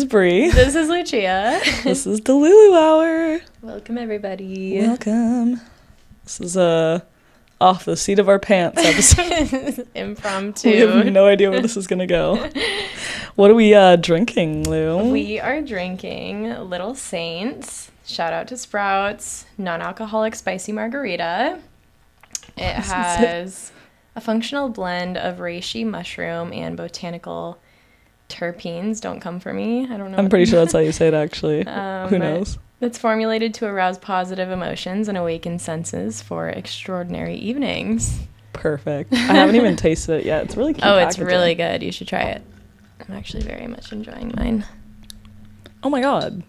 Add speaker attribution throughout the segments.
Speaker 1: Bree.
Speaker 2: This is Lucia.
Speaker 1: This is the Lulu Hour.
Speaker 2: Welcome, everybody.
Speaker 1: Welcome. This is a off the seat of our pants episode.
Speaker 2: Impromptu.
Speaker 1: We have no idea where this is going to go. What are we drinking, Lou?
Speaker 2: We are drinking Little Saints. Shout out to Sprouts. Non-alcoholic spicy margarita. It has a functional blend of reishi mushroom and botanical terpenes. Don't come for me. I don't know.
Speaker 1: I'm pretty sure that's how you say it, actually. Who knows?
Speaker 2: It's formulated to arouse positive emotions and awaken senses for extraordinary evenings.
Speaker 1: Perfect. I haven't even tasted it yet. It's really cute.
Speaker 2: Oh, it's really good. You should try it. I'm actually very much enjoying mine.
Speaker 1: Oh my god.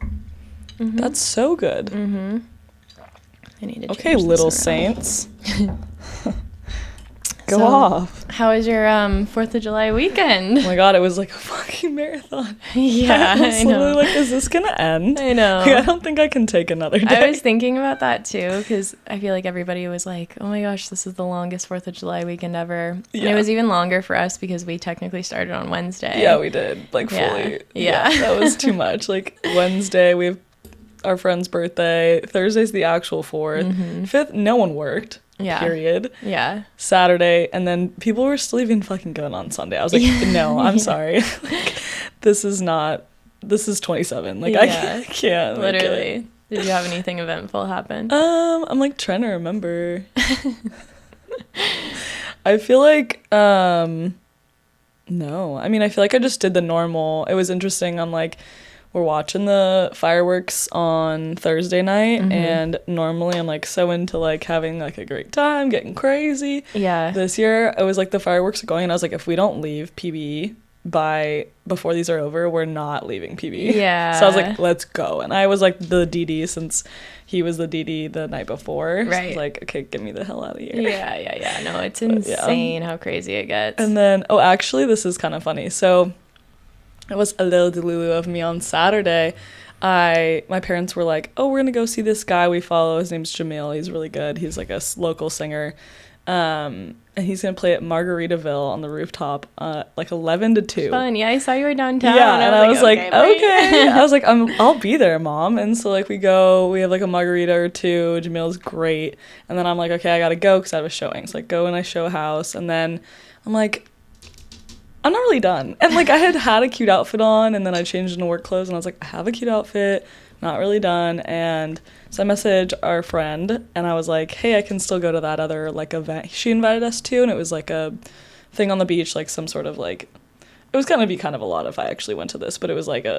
Speaker 2: Mm-hmm.
Speaker 1: That's so good.
Speaker 2: Mm-hmm. I need to
Speaker 1: Okay, Little Saints. Go off.
Speaker 2: How was your 4th of July weekend?
Speaker 1: Oh my god, it was like a fucking marathon.
Speaker 2: Yeah,
Speaker 1: I was literally like, is this gonna end?
Speaker 2: I know.
Speaker 1: Like, I don't think I can take another day.
Speaker 2: I was thinking about that too, because I feel like everybody was like, oh my gosh, this is the longest 4th of July weekend ever. Yeah. And it was even longer for us because we technically started on Wednesday.
Speaker 1: Yeah, we did. Like, fully.
Speaker 2: Yeah.
Speaker 1: That was too much. Like, Wednesday, we have our friend's birthday. Thursday's the actual 4th.
Speaker 2: Mm-hmm.
Speaker 1: 5th, no one worked.
Speaker 2: Yeah.
Speaker 1: Period.
Speaker 2: Yeah.
Speaker 1: Saturday, and then people were still even fucking going on Sunday. I was like, no, I'm sorry. Like, this is 27. Like, I can't.
Speaker 2: Literally. Did you have anything eventful happen?
Speaker 1: I'm like trying to remember. I feel like, no. I mean, I feel like I just did the normal. It was interesting. I'm like, we're watching the fireworks on Thursday night,
Speaker 2: mm-hmm.
Speaker 1: and normally I'm like so into like having like a great time, getting crazy.
Speaker 2: Yeah.
Speaker 1: This year, I was like, the fireworks are going, and I was like, if we don't leave PB before these are over, we're not leaving PB.
Speaker 2: Yeah.
Speaker 1: So I was like, let's go. And I was like the DD since he was the DD the night before.
Speaker 2: Right.
Speaker 1: So I was like, okay, get me the hell out of here.
Speaker 2: Yeah. No, it's insane how crazy it gets.
Speaker 1: And then, actually, this is kind of funny. So it was a little delulu of me on Saturday. My parents were like, oh, we're going to go see this guy we follow. His name's Jamil. He's really good. He's like a local singer. And he's going to play at Margaritaville on the rooftop, like 11 to 2.
Speaker 2: Fun. Yeah, I saw you were downtown.
Speaker 1: Yeah, and I was like, okay. I was like, I'll be there, Mom. And so, like, we have, like, a margarita or two. Jamil's great. And then I'm like, okay, I got to go because I have a showing. So, like, go and I show a house. And then I'm like, I'm not really done. And, like, I had a cute outfit on, and then I changed into work clothes, and I was like, I have a cute outfit, not really done. And so I messaged our friend, and I was like, hey, I can still go to that other, like, event she invited us to, and it was, like, a thing on the beach, like, some sort of, like, it was going to be kind of a lot if I actually went to this, but it was, like, you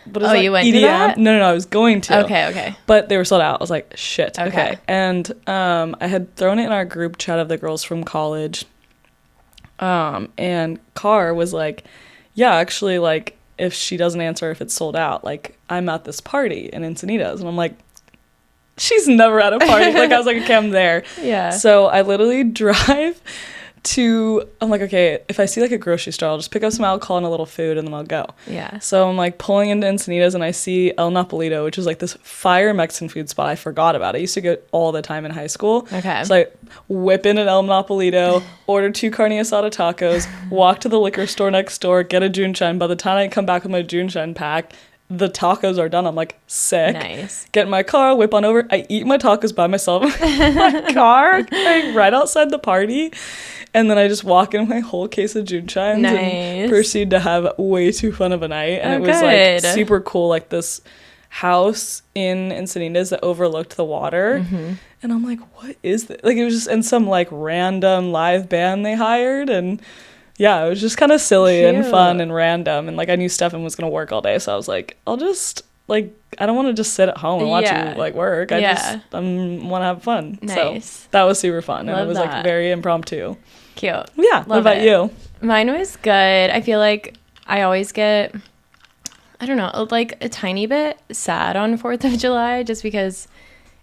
Speaker 1: went EDM. To that? No, I was going to.
Speaker 2: Okay.
Speaker 1: But they were sold out. I was like, shit. Okay. And I had thrown it in our group chat of the girls from college. And Car was like, yeah, actually, like, if she doesn't answer, if it's sold out, like, I'm at this party in Encinitas. And I'm like, she's never at a party. Like, I was like, okay, I'm there.
Speaker 2: Yeah.
Speaker 1: So I literally drive I'm like, okay, if I see, like, a grocery store, I'll just pick up some alcohol and a little food, and then I'll go.
Speaker 2: Yeah.
Speaker 1: So I'm, like, pulling into Encinitas, and I see El Napolito, which is, like, this fire Mexican food spot. I forgot about it. I used to go all the time in high school.
Speaker 2: Okay.
Speaker 1: So I whip in an El Napolito, order 2 carne asada tacos, walk to the liquor store next door, get a Juneshine. By the time I come back with my Juneshine pack, the tacos are done. I'm like, sick.
Speaker 2: Nice.
Speaker 1: Get in my car, whip on over. I eat my tacos by myself in my car, like, right outside the party. And then I just walk in with my whole case of Juneshines and proceed to have way too fun of a night. And it was like super cool, like this house in Encinitas that overlooked the water. Mm-hmm. And I'm like, what is this? Like, it was just in some like random live band they hired. And yeah, it was just kind of silly and fun and random. And like, I knew Stefan was going to work all day. So I was like, I'll just like, I don't want to just sit at home and watch you like work. I want to have fun.
Speaker 2: Nice.
Speaker 1: So that was super fun.
Speaker 2: Love
Speaker 1: and it was like very impromptu.
Speaker 2: Cute.
Speaker 1: Yeah. What about you?
Speaker 2: Mine was good. I feel like I always get, I don't know, like a tiny bit sad on 4th of July just because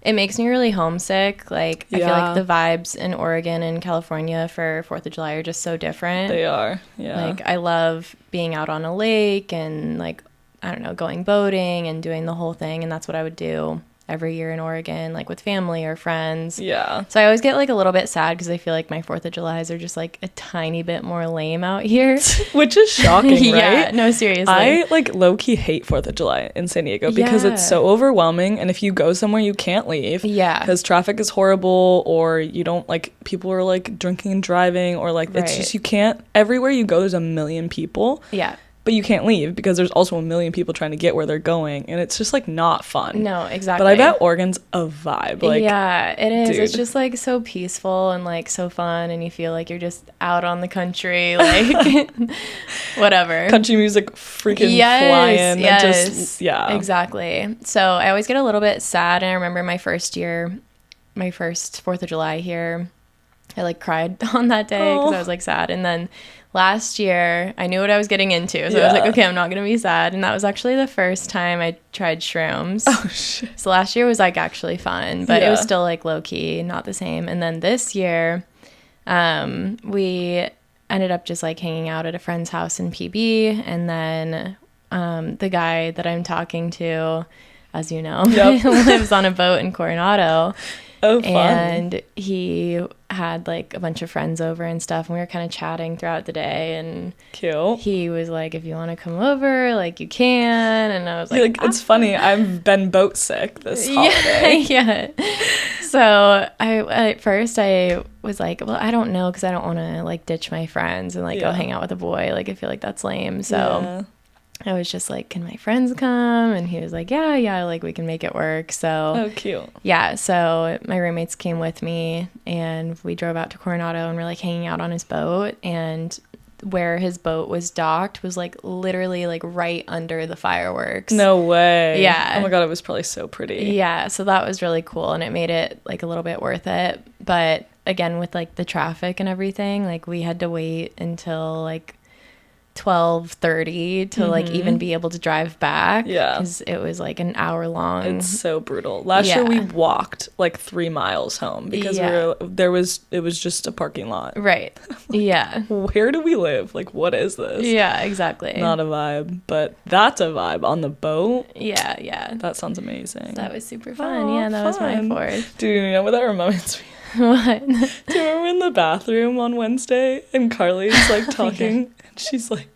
Speaker 2: it makes me really homesick. Like, I feel like the vibes in Oregon and California for 4th of July are just so different.
Speaker 1: They are. Yeah.
Speaker 2: Like, I love being out on a lake and, like, I don't know, going boating and doing the whole thing. And that's what I would do every year in Oregon, like with family or friends.
Speaker 1: Yeah.
Speaker 2: So I always get like a little bit sad because I feel like my 4th of Julys are just like a tiny bit more lame out here.
Speaker 1: Which is shocking, right?
Speaker 2: Yeah, no, seriously.
Speaker 1: I like low-key hate 4th of July in San Diego because it's so overwhelming, and if you go somewhere you can't leave.
Speaker 2: Yeah.
Speaker 1: Because traffic is horrible, or you don't like, people are like drinking and driving, or like it's just, you can't, everywhere you go there's a million people.
Speaker 2: Yeah.
Speaker 1: But you can't leave because there's also a million people trying to get where they're going, and it's just like not fun.
Speaker 2: No, exactly.
Speaker 1: But I bet Oregon's a vibe. Like,
Speaker 2: yeah, it is.
Speaker 1: dude.
Speaker 2: It's just like so peaceful and like so fun, and you feel like you're just out on the country, like whatever.
Speaker 1: Country music freaking flying.
Speaker 2: Yes,
Speaker 1: yeah,
Speaker 2: exactly. So I always get a little bit sad, and I remember my first 4th of July here, I like cried on that day because I was like sad, and then last year I knew what I was getting into, so I was like, okay, I'm not gonna be sad. And that was actually the first time I tried shrooms.
Speaker 1: Oh shit.
Speaker 2: So last year was like actually fun, but it was still like low-key, not the same. And then this year we ended up just like hanging out at a friend's house in PB, and then the guy that I'm talking to, as you know, lives on a boat in Coronado.
Speaker 1: Oh, fun.
Speaker 2: And he had like a bunch of friends over and stuff, and we were kind of chatting throughout the day, and
Speaker 1: cute.
Speaker 2: He was like, if you want to come over, like you can. And I was like,
Speaker 1: it's funny, I've been boat sick this holiday.
Speaker 2: Yeah. So at first I was like, well, I don't know, because I don't want to like ditch my friends and like go hang out with a boy. Like I feel like that's lame. So I was just like, can my friends come? And he was like, yeah, like we can make it work. So
Speaker 1: oh, cute.
Speaker 2: Yeah, so my roommates came with me, and we drove out to Coronado, and we're like hanging out on his boat, and where his boat was docked was like literally like right under the fireworks.
Speaker 1: No way.
Speaker 2: Yeah.
Speaker 1: Oh my god, it was probably so pretty.
Speaker 2: Yeah, so that was really cool, and it made it like a little bit worth it. But again, with like the traffic and everything, like we had to wait until like 12:30 to like even be able to drive back, because it was like an hour long.
Speaker 1: It's so brutal. Last year we walked like 3 miles home because it was just a parking lot,
Speaker 2: right? Yeah.
Speaker 1: Where do we live? Like, what is this?
Speaker 2: Yeah, exactly.
Speaker 1: Not a vibe, but that's a vibe on the boat.
Speaker 2: Yeah,
Speaker 1: that sounds amazing.
Speaker 2: That was super fun. That was my 4th.
Speaker 1: Dude, you know what that reminds me?
Speaker 2: What?
Speaker 1: Do you remember in the bathroom on Wednesday and Carly's like talking and she's like,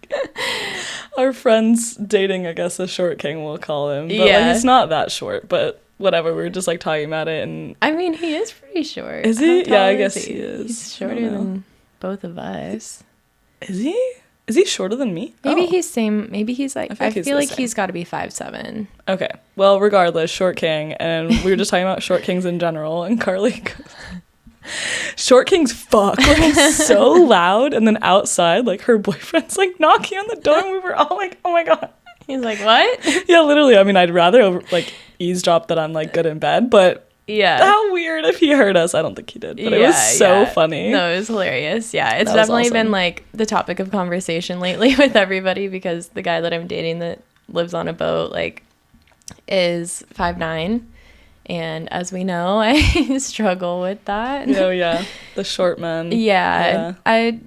Speaker 1: our friend's dating, I guess, a short king, we'll call him, but like, he's not that short, but whatever, we were just like talking about it. And
Speaker 2: I mean, he is pretty short.
Speaker 1: Is he? Yeah, I guess he is.
Speaker 2: He's shorter than both of us.
Speaker 1: Is he shorter than me?
Speaker 2: Maybe he's same. Maybe he's like, I feel like he's got to be 5'7".
Speaker 1: Okay, well, regardless, short king. And we were just talking about short kings in general, and Carly goes, short kings fuck, like so loud. And then outside, like her boyfriend's like knocking on the door, and we were all like, oh my god.
Speaker 2: He's like, what?
Speaker 1: Yeah, literally. I mean, I'd rather like eavesdrop that I'm like good in bed, but how weird if he heard us. I don't think he did, but it was so funny.
Speaker 2: No, it was hilarious. Yeah, it's definitely been like the topic of conversation lately with everybody, because the guy that I'm dating that lives on a boat like is 5'9". And as we know, I struggle with that.
Speaker 1: Oh yeah, the short men.
Speaker 2: Yeah. I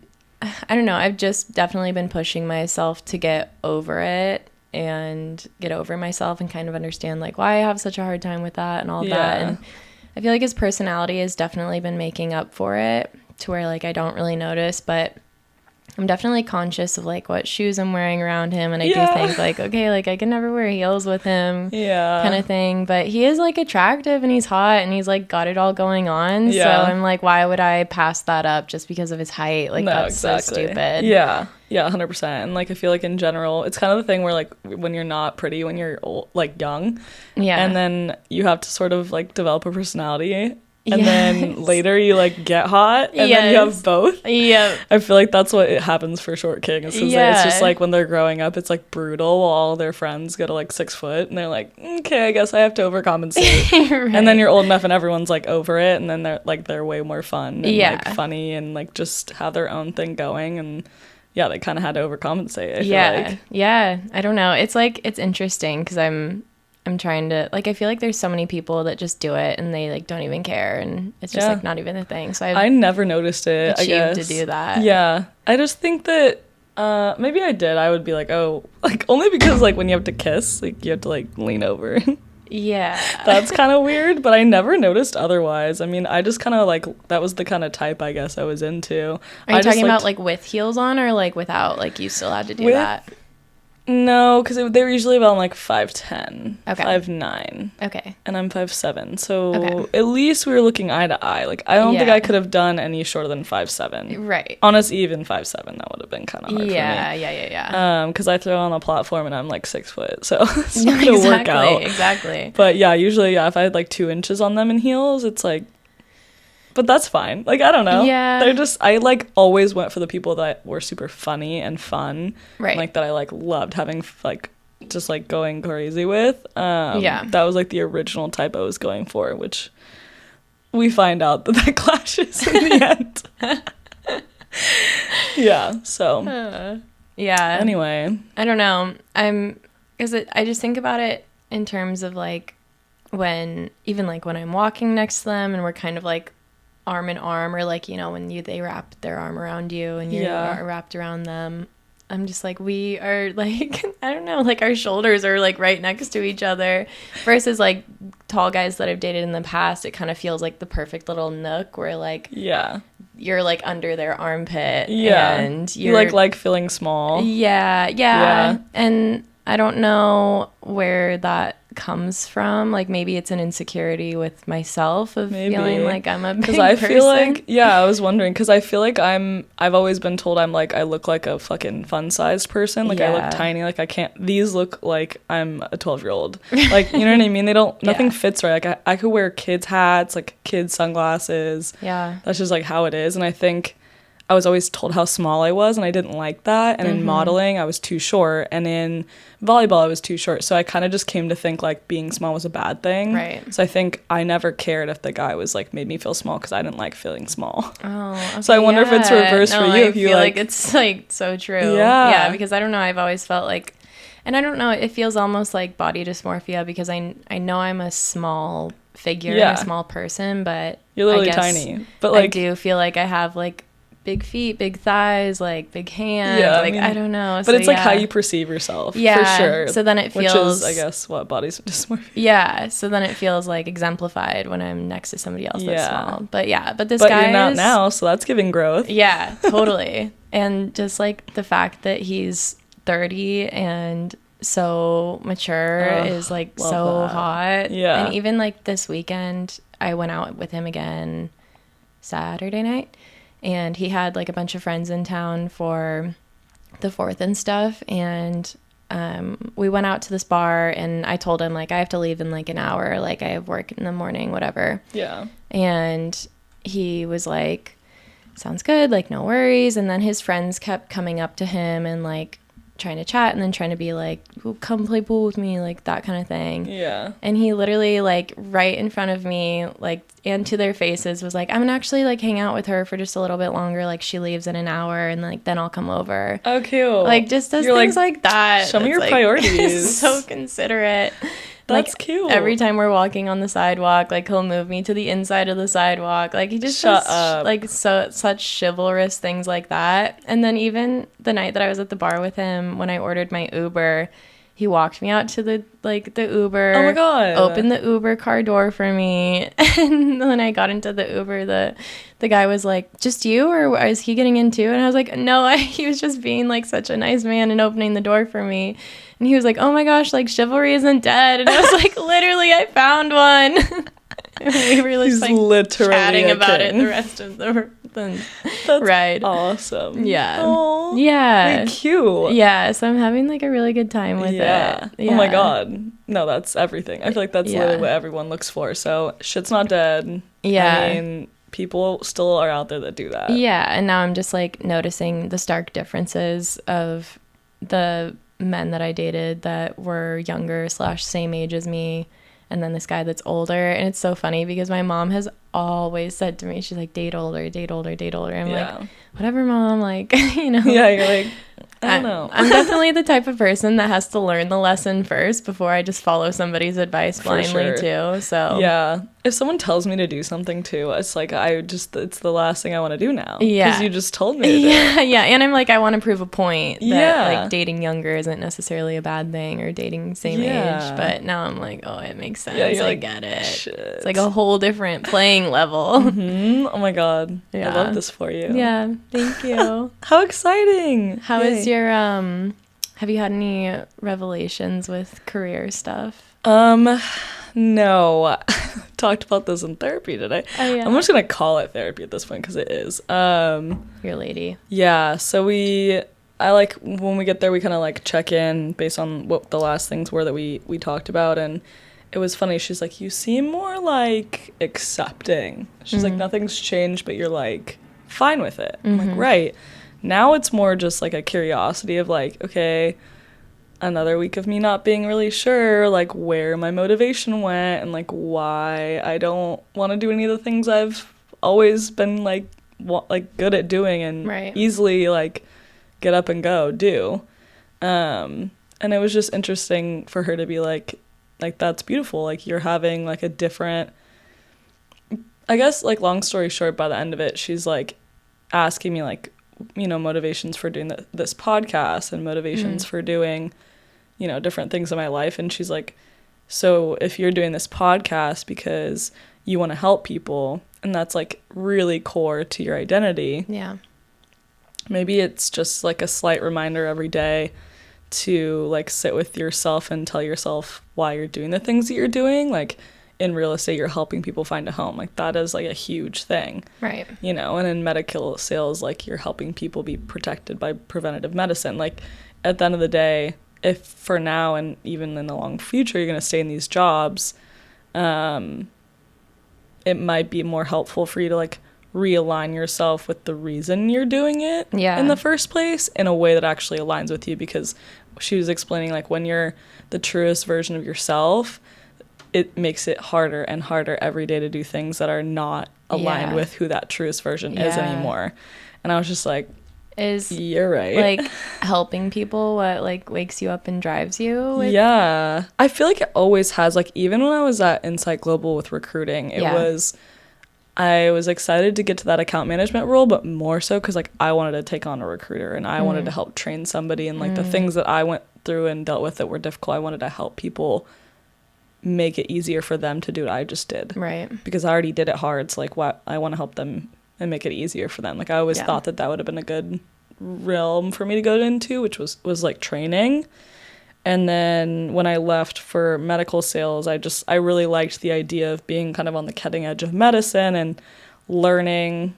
Speaker 2: don't know. I've just definitely been pushing myself to get over it and get over myself and kind of understand like why I have such a hard time with that and all of that. And I feel like his personality has definitely been making up for it, to where like I don't really notice, but I'm definitely conscious of like what shoes I'm wearing around him, and I do think like, okay, like I can never wear heels with him, kind of thing. But he is like attractive, and he's hot, and he's like got it all going on. So I'm like, why would I pass that up just because of his height? Like, that's so stupid.
Speaker 1: Yeah, 100%. And like I feel like in general, it's kind of the thing where like when you're not pretty when you're old, like young, and then you have to sort of like develop a personality. And then later you like get hot, and then you have both. Yeah, I feel like that's what happens for short kings. It's just like when they're growing up, it's like brutal. While all their friends go to like 6 foot, and they're like, okay, I guess I have to overcompensate. And then you're old enough, and everyone's like over it, and then they're way more fun and like funny, and like just have their own thing going. And they kind of had to overcompensate. I feel like.
Speaker 2: I don't know. It's like it's interesting because I'm trying to, like, I feel like there's so many people that just do it and they like don't even care, and it's just like not even a thing. So I
Speaker 1: never noticed it. I guess
Speaker 2: to do that.
Speaker 1: Yeah, I just think that maybe I did. I would be like, oh, like only because like when you have to kiss, like you have to like lean over.
Speaker 2: Yeah.
Speaker 1: That's kind of weird, but I never noticed otherwise. I mean, I just kind of like, that was the kind of type I guess I was into.
Speaker 2: Are you talking about like with heels on or like without, like you still had to do that?
Speaker 1: No, because they were usually about like 5'10",
Speaker 2: Okay.
Speaker 1: 5'9".
Speaker 2: Okay.
Speaker 1: And I'm 5'7", so
Speaker 2: Okay.
Speaker 1: at least we were looking eye to eye. Like, I don't think I could have done any shorter than 5'7".
Speaker 2: Right.
Speaker 1: Honestly, even 5'7", that would have been kind of hard for me.
Speaker 2: Yeah.
Speaker 1: Because I throw on the platform and I'm like 6 foot, so it's not gonna work out.
Speaker 2: Exactly.
Speaker 1: But yeah, usually, if I had like 2 inches on them in heels, it's like, but that's fine. Like, I don't know.
Speaker 2: Yeah.
Speaker 1: They're just, I like always went for the people that were super funny and fun.
Speaker 2: Right.
Speaker 1: And, like, that I like loved having like just like going crazy with.
Speaker 2: Yeah.
Speaker 1: That was like the original type I was going for, which we find out that clashes in the end. Yeah. So.
Speaker 2: Yeah.
Speaker 1: Anyway.
Speaker 2: I don't know. I just think about it in terms of like when I'm walking next to them and we're kind of like arm in arm, or like, you know, when they wrap their arm around you and you're wrapped around them. I'm just like, we are like, I don't know, like our shoulders are like right next to each other, versus like tall guys that I've dated in the past. It kind of feels like the perfect little nook where like, you're like under their armpit and
Speaker 1: you like feeling small.
Speaker 2: Yeah. And I don't know where that comes from. Like maybe it's an insecurity with myself of feeling like I'm a big person.
Speaker 1: Because I feel like, I was wondering, because I feel like I've always been told I look like a fucking fun-sized person. Like I look tiny. Like these look like I'm a 12-year-old. Like, you know what I mean? They don't, nothing fits right. Like I could wear kids' hats, like kids' sunglasses.
Speaker 2: Yeah.
Speaker 1: That's just like how it is. And I think I was always told how small I was, and I didn't like that. And in modeling, I was too short. And in volleyball, I was too short. So I kind of just came to think, like, being small was a bad thing.
Speaker 2: Right.
Speaker 1: So I think I never cared if the guy was, like, made me feel small, because I didn't like feeling small.
Speaker 2: Oh, okay,
Speaker 1: so I wonder if it's reversed for you.
Speaker 2: I
Speaker 1: if you
Speaker 2: feel like it's, like, so true. Yeah, because I don't know. I've always felt like, and I don't know, it feels almost like body dysmorphia, because I know I'm a small figure and a small person, but
Speaker 1: you're literally tiny. But, like,
Speaker 2: I do feel like I have, like, big feet, big thighs, like big hands. I don't know.
Speaker 1: But it's like how you perceive yourself. For sure.
Speaker 2: So then it feels,
Speaker 1: which is, I guess, what body dysmorphia.
Speaker 2: Yeah. So then it feels like exemplified when I'm next to somebody else that's small. But this guy
Speaker 1: you're not now, so that's giving growth.
Speaker 2: Yeah, totally. And just like the fact that he's 30 and so mature is like so hot. Yeah. And even like this weekend, I went out with him again Saturday night. And he had like a bunch of friends in town for the 4th and stuff. And we went out to this bar, and I told him like, I have to leave in like an hour. Like I have work in the morning, whatever. Yeah. And he was like, sounds good. Like, no worries. And then his friends kept coming up to him and like trying to chat, and then trying to be like, come play pool with me, like that kind of thing. Yeah. And he literally like right in front of me, like, and to their faces was like, I'm gonna actually like hang out with her for just a little bit longer, like she leaves in an hour, and like then I'll come over. Oh, cute. Like just does things like that.
Speaker 1: Show me your priorities.
Speaker 2: So considerate.
Speaker 1: That's
Speaker 2: like,
Speaker 1: cute.
Speaker 2: Every time we're walking on the sidewalk, like he'll move me to the inside of the sidewalk. Like he just does like such chivalrous things like that. And then even the night that I was at the bar with him, when I ordered my Uber, he walked me out to the Uber. Oh my God. Opened the Uber car door for me. And when I got into the Uber, the guy was like, just you, or is he getting in too? And I was like, no, he was just being like such a nice man and opening the door for me. And he was like, oh my gosh, like chivalry isn't dead. And I was like, literally, I found one. And we were just like literally chatting about it the rest of the ride.
Speaker 1: Awesome.
Speaker 2: Yeah.
Speaker 1: Aww.
Speaker 2: Yeah.
Speaker 1: Wait, cute.
Speaker 2: Yeah. So I'm having like a really good time with it. Yeah.
Speaker 1: Oh my God. No, that's everything. I feel like that's literally what everyone looks for. So shit's not dead. Yeah. I mean, people still are out there that do that.
Speaker 2: Yeah. And now I'm just like noticing the stark differences of the men that I dated that were younger / same age as me, and then this guy that's older. And it's so funny because my mom has always said to me, she's like, date older, date older, date older. I'm like, whatever, Mom, like, you know.
Speaker 1: Yeah, you're like, I don't know.
Speaker 2: I'm definitely the type of person that has to learn the lesson first before I just follow somebody's advice blindly too. So
Speaker 1: yeah, if someone tells me to do something too, it's like it's the last thing I want to do now.
Speaker 2: Yeah.
Speaker 1: Because you just told me to do it.
Speaker 2: Yeah. And I'm like, I want to prove a point that
Speaker 1: Yeah.
Speaker 2: like dating younger isn't necessarily a bad thing, or dating same age. But now I'm like, oh, it makes sense.
Speaker 1: Yeah,
Speaker 2: I get it.
Speaker 1: Shit.
Speaker 2: It's like a whole different playing level.
Speaker 1: Oh my God.
Speaker 2: Yeah.
Speaker 1: I love this for you.
Speaker 2: Yeah. Thank you.
Speaker 1: How exciting.
Speaker 2: How is your, have you had any revelations with career stuff?
Speaker 1: No. Talked about this in therapy today.
Speaker 2: Oh, yeah.
Speaker 1: I'm just gonna call it therapy at this point because it is.
Speaker 2: Your lady.
Speaker 1: Yeah. So I like when we get there, we kind of like check in based on what the last things were that we talked about, and it was funny. She's like, "You seem more like accepting." She's like, "Nothing's changed, but you're like fine with it." I'm like, right. Now it's more just like a curiosity of like, okay, another week of me not being really sure like where my motivation went and like why I don't want to do any of the things I've always been like good at doing and easily like get up and go do. And it was just interesting for her to be like that's beautiful, like you're having like a different, I guess, like long story short, by the end of it she's like asking me like, you know, motivations for doing this podcast and motivations for doing, you know, different things in my life. And she's like, so if you're doing this podcast because you want to help people and that's like really core to your identity, maybe it's just like a slight reminder every day to like sit with yourself and tell yourself why you're doing the things that you're doing. Like in real estate, you're helping people find a home. Like that is like a huge thing.
Speaker 2: Right.
Speaker 1: You know, and in medical sales, like you're helping people be protected by preventative medicine. Like at the end of the day, if for now and even in the long future, you're going to stay in these jobs, it might be more helpful for you to like realign yourself with the reason you're doing it in the first place in a way that actually aligns with you. Because she was explaining like when you're the truest version of yourself, it makes it harder and harder every day to do things that are not aligned with who that truest version is anymore. And I was just like, you're right.
Speaker 2: Like helping people what like wakes you up and drives you?
Speaker 1: Yeah. I feel like it always has. Like even when I was at Insight Global with recruiting, I was excited to get to that account management role, but more so because like I wanted to take on a recruiter and I wanted to help train somebody, and like the things that I went through and dealt with that were difficult, I wanted to help people make it easier for them to do what I just did.
Speaker 2: Right. Because
Speaker 1: I already did it hard. So like what I want to help them and make it easier for them. Like I always thought that would have been a good realm for me to go into, which was like training. And then when I left for medical sales, I really liked the idea of being kind of on the cutting edge of medicine and learning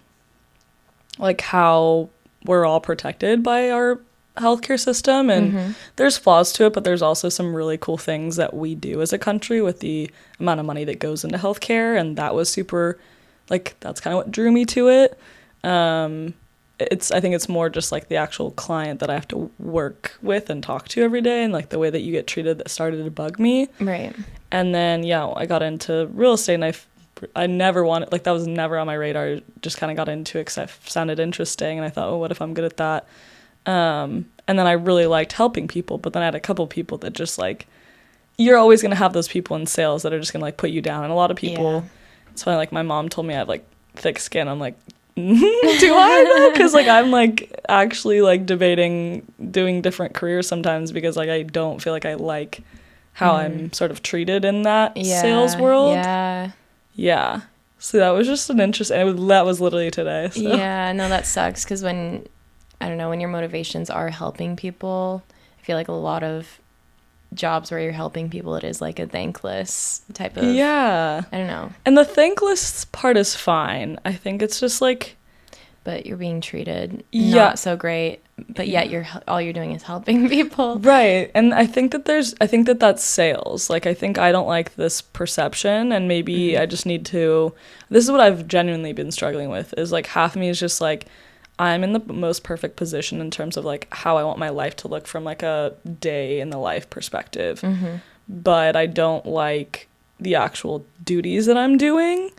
Speaker 1: like how we're all protected by our healthcare system. And there's flaws to it, but there's also some really cool things that we do as a country with the amount of money that goes into healthcare. And that was super, like, that's kind of what drew me to it. I think it's more just like the actual client that I have to work with and talk to every day, and like the way that you get treated that started to bug me.
Speaker 2: Right.
Speaker 1: And then, I got into real estate, and I never wanted, like, that was never on my radar. I just kind of got into it because it sounded interesting, and I thought, oh, what if I'm good at that? And then I really liked helping people, but then I had a couple people that just, like, you're always going to have those people in sales that are just going to, like, put you down. And a lot of people, it's funny, like, my mom told me I have, like, thick skin. I'm like, do I though? Because, like, I'm, like, actually, like, debating doing different careers sometimes because, like, I don't feel like I like how I'm sort of treated in that sales world. Yeah. So that was just an interesting, that was literally today. So.
Speaker 2: Yeah, no, that sucks because when your motivations are helping people, I feel like a lot of jobs where you're helping people, it is like a thankless type of, I don't know.
Speaker 1: And the thankless part is fine. I think it's just like,
Speaker 2: but you're being treated not so great, but yet all you're doing is helping people.
Speaker 1: Right. And I think that that's sales. Like, I think I don't like this perception, and maybe I just need to, this is what I've genuinely been struggling with, is like half of me is just like, I'm in the most perfect position in terms of like how I want my life to look from like a day in the life perspective. But I don't like the actual duties that I'm doing.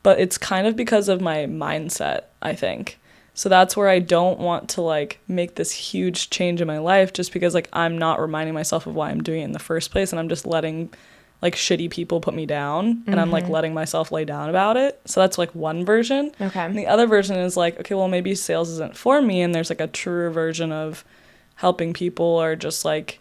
Speaker 1: But it's kind of because of my mindset, I think. So that's where I don't want to like make this huge change in my life just because like I'm not reminding myself of why I'm doing it in the first place, and I'm just letting like shitty people put me down and I'm like letting myself lay down about it. So that's like one version.
Speaker 2: Okay.
Speaker 1: And the other version is like, okay, well, maybe sales isn't for me, and there's like a truer version of helping people, or just like,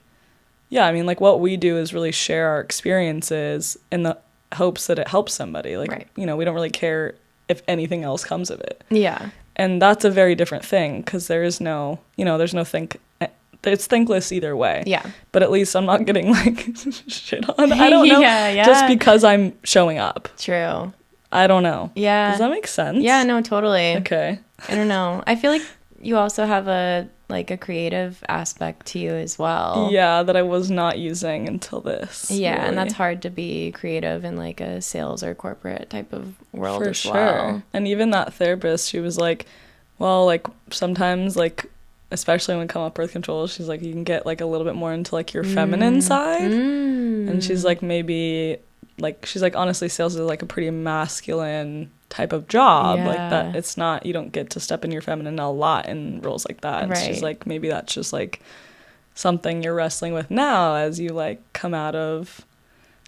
Speaker 1: yeah, I mean, like what we do is really share our experiences in the hopes that it helps somebody. Like,
Speaker 2: right.
Speaker 1: you know, we don't really care if anything else comes of it.
Speaker 2: Yeah.
Speaker 1: And that's a very different thing, because there is no, you know, there's no it's thankless either way.
Speaker 2: Yeah.
Speaker 1: But at least I'm not getting like shit on. I don't know.
Speaker 2: Yeah.
Speaker 1: Just because I'm showing up.
Speaker 2: True.
Speaker 1: I don't know.
Speaker 2: Yeah.
Speaker 1: Does that make sense?
Speaker 2: Yeah, no, totally.
Speaker 1: Okay.
Speaker 2: I don't know. I feel like you also have a creative aspect to you as well.
Speaker 1: Yeah, that I was not using until this.
Speaker 2: Yeah,
Speaker 1: really.
Speaker 2: And that's hard to be creative in like a sales or corporate type of world
Speaker 1: For
Speaker 2: as
Speaker 1: sure.
Speaker 2: well.
Speaker 1: And even that therapist, she was like, well, like sometimes like, especially when it comes up birth control, she's like, you can get like a little bit more into like your feminine side. And she's like, maybe like, she's like, honestly, sales is like a pretty masculine type of job.
Speaker 2: Yeah.
Speaker 1: Like that, it's not, you don't get to step in your feminine a lot in roles like that.
Speaker 2: Right.
Speaker 1: She's like, maybe that's just like something you're wrestling with now as you like come out of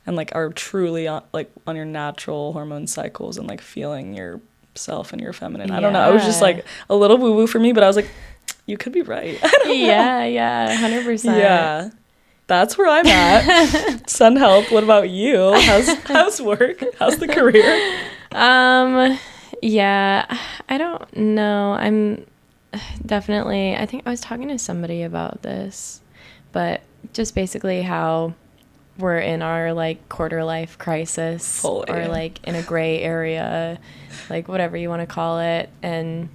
Speaker 1: and like are truly on your natural hormone cycles and like feeling yourself and your feminine. I don't know. It was just like a little woo woo for me, but I was like, you could be right. I don't know.
Speaker 2: Yeah, 100%.
Speaker 1: Yeah. That's where I'm at. Send help. What about you? How's work? How's the career?
Speaker 2: Yeah, I don't know. I'm definitely, I think I was talking to somebody about this, but just basically how we're in our like quarter life crisis.
Speaker 1: Fully.
Speaker 2: Or like in a gray area, like whatever you want to call it. And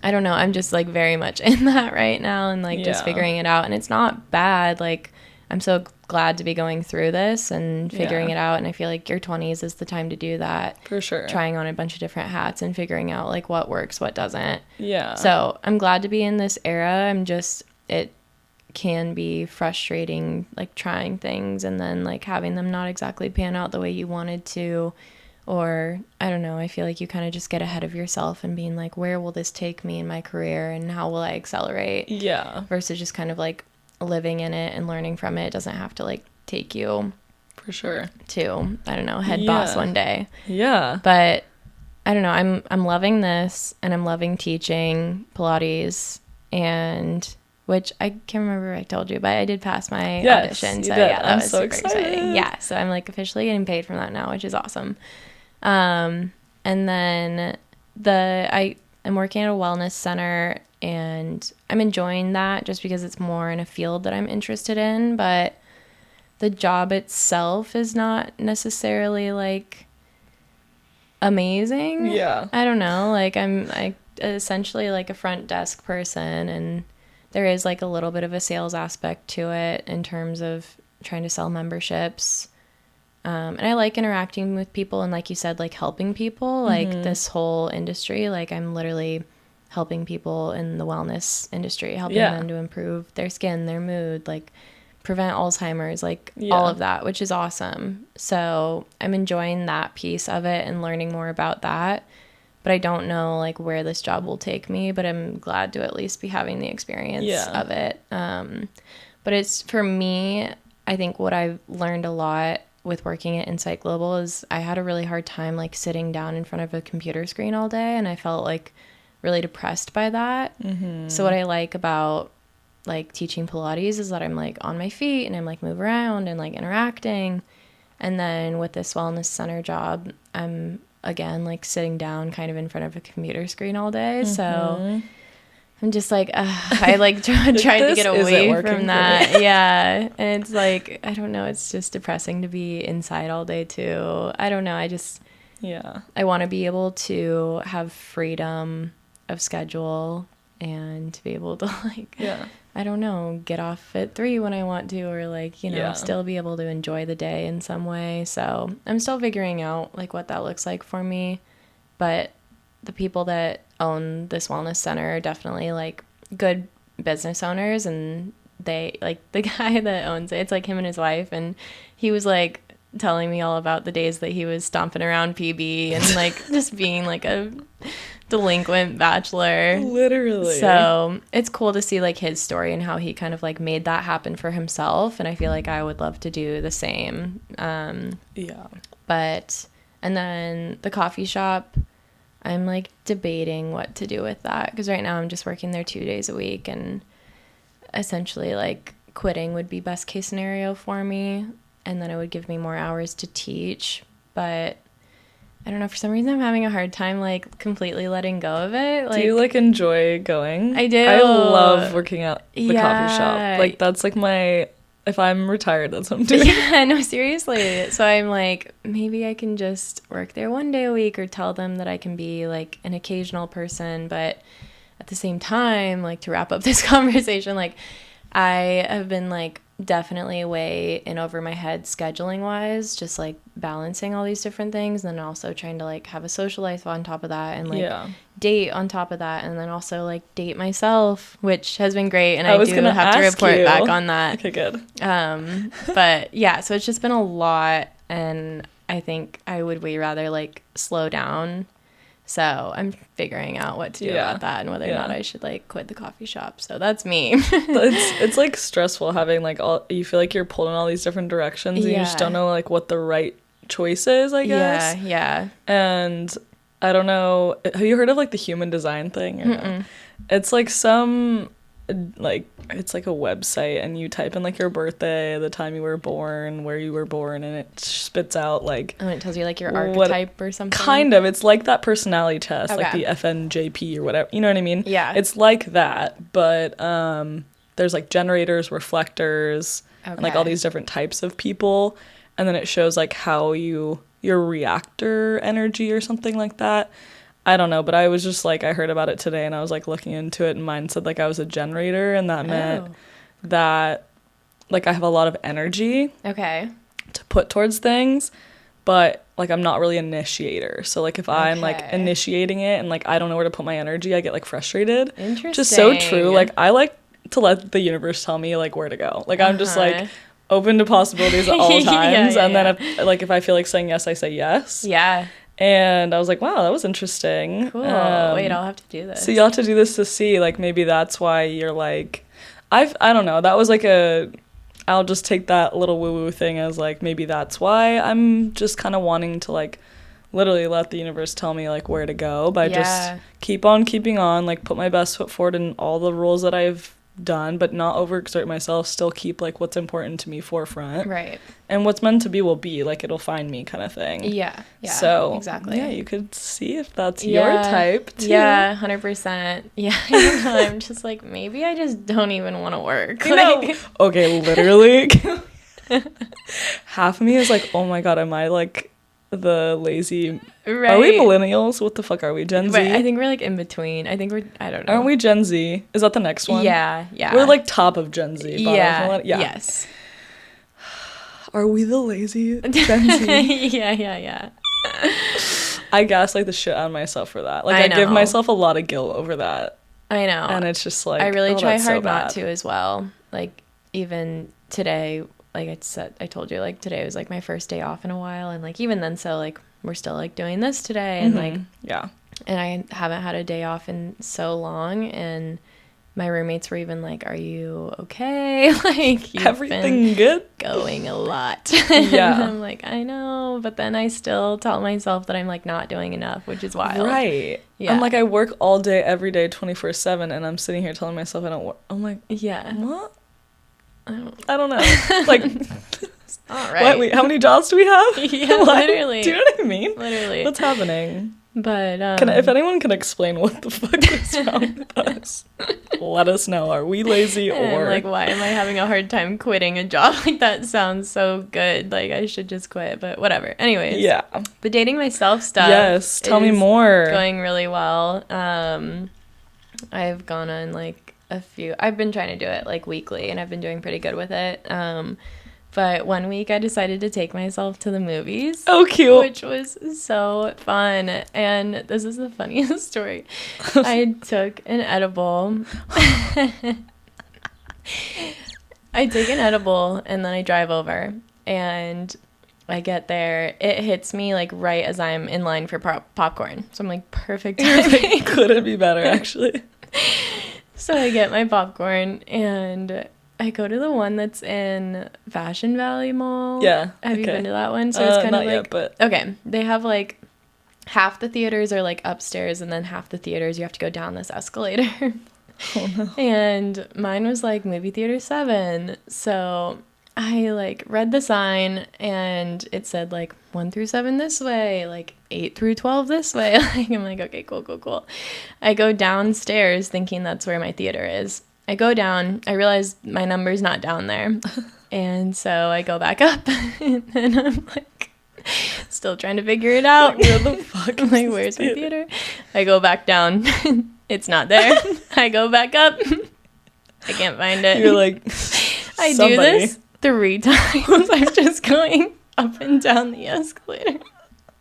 Speaker 2: I don't know, I'm just like very much in that right now and like just figuring it out. And it's not bad. Like I'm so glad to be going through this and figuring it out. And I feel like your 20s is the time to do that.
Speaker 1: For sure.
Speaker 2: Trying on a bunch of different hats and figuring out like what works, what doesn't.
Speaker 1: Yeah.
Speaker 2: So I'm glad to be in this era. It can be frustrating, like trying things and then like having them not exactly pan out the way you wanted to. Or I don't know, I feel like you kind of just get ahead of yourself and being like, where will this take me in my career and how will I accelerate?
Speaker 1: Yeah.
Speaker 2: Versus just kind of like living in it and learning from it. It doesn't have to like take you
Speaker 1: for sure
Speaker 2: to, I don't know, head boss one day.
Speaker 1: Yeah.
Speaker 2: But I don't know, I'm loving this and I'm loving teaching Pilates, and which I can't remember if I told you, but I did pass my audition. So yeah, that was super exciting. Yeah. So I'm like officially getting paid from that now, which is awesome. And then I'm working at a wellness center and I'm enjoying that just because it's more in a field that I'm interested in, but the job itself is not necessarily like amazing.
Speaker 1: Yeah.
Speaker 2: I don't know. Like I'm essentially like a front desk person, and there is like a little bit of a sales aspect to it in terms of trying to sell memberships. And I like interacting with people and like you said, like helping people, like this whole industry, like I'm literally helping people in the wellness industry, helping them to improve their skin, their mood, like prevent Alzheimer's, like all of that, which is awesome. So I'm enjoying that piece of it and learning more about that. But I don't know like where this job will take me, but I'm glad to at least be having the experience of it. But it's, for me, I think what I've learned a lot with working at Insight Global is I had a really hard time like sitting down in front of a computer screen all day, and I felt like really depressed by that. So what I like about like teaching Pilates is that I'm like on my feet and I'm like move around and like interacting. And then with this wellness center job, I'm again like sitting down kind of in front of a computer screen all day. So I'm just like, I like tried to get away from that. Yeah. And it's like, I don't know, it's just depressing to be inside all day too. I don't know. I want to be able to have freedom of schedule and to be able to like, I don't know, get off at 3 when I want to, or like, you know, still be able to enjoy the day in some way. So I'm still figuring out like what that looks like for me. But the people that own this wellness center are definitely like good business owners, and they like the guy that owns it, it's like him and his wife, and he was like telling me all about the days that he was stomping around PB and like just being like a delinquent bachelor.
Speaker 1: Literally.
Speaker 2: So it's cool to see like his story and how he kind of like made that happen for himself. And I feel like I would love to do the same.
Speaker 1: Yeah.
Speaker 2: But, and then the coffee shop, I'm like debating what to do with that. Because right now I'm just working there 2 days a week. And essentially like quitting would be best case scenario for me. And then it would give me more hours to teach. But I don't know, for some reason I'm having a hard time like completely letting go of it. Like,
Speaker 1: do you like enjoy going?
Speaker 2: I do.
Speaker 1: I love working at the coffee shop. Like that's like my, if I'm retired, that's what I'm doing.
Speaker 2: Yeah, no, seriously. So I'm like, maybe I can just work there 1 day a week or tell them that I can be like an occasional person. But at the same time, like to wrap up this conversation, like I have been like definitely way in over my head scheduling wise, just like balancing all these different things, and then also trying to like have a social life on top of that, and like date on top of that, and then also like date myself, which has been great, and I do have to report back on that.
Speaker 1: Okay, good.
Speaker 2: But yeah, so it's just been a lot, and I think I would way rather like slow down. So I'm figuring out what to do about that, and whether or not I should like quit the coffee shop. So that's me.
Speaker 1: it's like stressful having like all, you feel like you're pulled in all these different directions, and you just don't know like what the right choice is, I guess.
Speaker 2: Yeah.
Speaker 1: And I don't know, have you heard of like the human design thing? Or no? It's like some like, it's like a website, and you type in like your birthday, the time you were born, where you were born, and it spits out like,
Speaker 2: and it tells you like your archetype or something.
Speaker 1: Kind of, it's like that personality test, like the FNJP or whatever, you know what I mean?
Speaker 2: Yeah,
Speaker 1: it's like that, but there's like generators, reflectors, and like all these different types of people, and then it shows like how your reactor energy or something like that. I don't know, but I was just like, I heard about it today, and I was like looking into it, and mine said like I was a generator, and that meant that like I have a lot of energy to put towards things, but like I'm not really an initiator. So like if I'm like initiating it and like I don't know where to put my energy, I get like frustrated.
Speaker 2: Interesting.
Speaker 1: Just so true. Like I like to let the universe tell me like where to go. Like I'm just like open to possibilities at all times, and then if I feel like saying yes, I say yes.
Speaker 2: Yeah.
Speaker 1: And I was like, wow, that was interesting.
Speaker 2: Cool. Wait, I'll have to do this.
Speaker 1: So you'll have to do this to see, like, maybe that's why you're like, I don't know. That was like I'll just take that little woo-woo thing as like, maybe that's why I'm just kind of wanting to like literally let the universe tell me like where to go by just keep on keeping on, like put my best foot forward in all the roles that I've done, but not overexert myself, still keep like what's important to me forefront,
Speaker 2: right,
Speaker 1: and what's meant to be will be, like it'll find me kind of thing. So
Speaker 2: exactly,
Speaker 1: you could see if that's your type too.
Speaker 2: 100%. I'm just like, maybe I just don't even want to work,
Speaker 1: like, okay, literally. Half of me is like, oh my god, am I like the lazy, right? Are we millennials? What the fuck are we, Gen Z?
Speaker 2: I think we're like in between. I think I don't know, aren't
Speaker 1: we Gen Z? Is that the next one?
Speaker 2: Yeah
Speaker 1: we're like top of Gen Z,
Speaker 2: yes.
Speaker 1: Are we the lazy Gen Z?
Speaker 2: yeah
Speaker 1: I gaslight the shit out of myself for that. Like I give myself a lot of guilt over that.
Speaker 2: I know, and
Speaker 1: it's just like,
Speaker 2: I really try hard not to as well. Like even today, like I told you, like today was like my first day off in a while, and like even then, so like we're still like doing this today, and like and I haven't had a day off in so long, and my roommates were even like, "Are you okay? Like you've
Speaker 1: everything good?
Speaker 2: Going a lot." And I'm like, I know, but then I still tell myself that I'm like not doing enough, which is wild.
Speaker 1: Right. Yeah. I'm like, I work all day, every day, 24/7, and I'm sitting here telling myself I don't work. I'm like, what? I don't know. Like,
Speaker 2: all right.
Speaker 1: Wait, how many jobs do we have?
Speaker 2: Yeah, literally.
Speaker 1: Do you know what I mean?
Speaker 2: Literally.
Speaker 1: What's happening?
Speaker 2: But
Speaker 1: if anyone can explain what the fuck is wrong with us, let us know. Are we lazy or
Speaker 2: like, why am I having a hard time quitting a job? Like that sounds so good. Like I should just quit, but whatever. Anyways, the dating myself stuff.
Speaker 1: Yes, tell me more.
Speaker 2: Going really well. I've gone on like I've been trying to do it like weekly, and I've been doing pretty good with it. But one week I decided to take myself to the movies.
Speaker 1: Oh, cute.
Speaker 2: Which was so fun. And this is the funniest story. I took an edible. I take an edible, and then I drive over. And I get there. It hits me like right as I'm in line for popcorn. So I'm like, perfect timing.
Speaker 1: Couldn't be better, actually.
Speaker 2: So I get my popcorn and I go to the one that's in Fashion Valley Mall.
Speaker 1: Yeah.
Speaker 2: Have you been to that one? So it's kind of like,
Speaker 1: yet, but
Speaker 2: okay, they have like half the theaters are like upstairs and then half the theaters you have to go down this escalator.
Speaker 1: oh no.
Speaker 2: And mine was like movie theater 7. So I like read the sign and it said like 1 through 7 this way, like 8 through 12 this way. Like I'm like, okay, cool. I go downstairs thinking that's where my theater is. I go down, I realize my number's not down there. And so I go back up and I'm like still trying to figure it out.
Speaker 1: Like, where the fuck
Speaker 2: I'm like, where's my theater? I go back down. It's not there. I go back up. I can't find it.
Speaker 1: You're like,
Speaker 2: I do this 3 times. I'm just going up and down the escalator.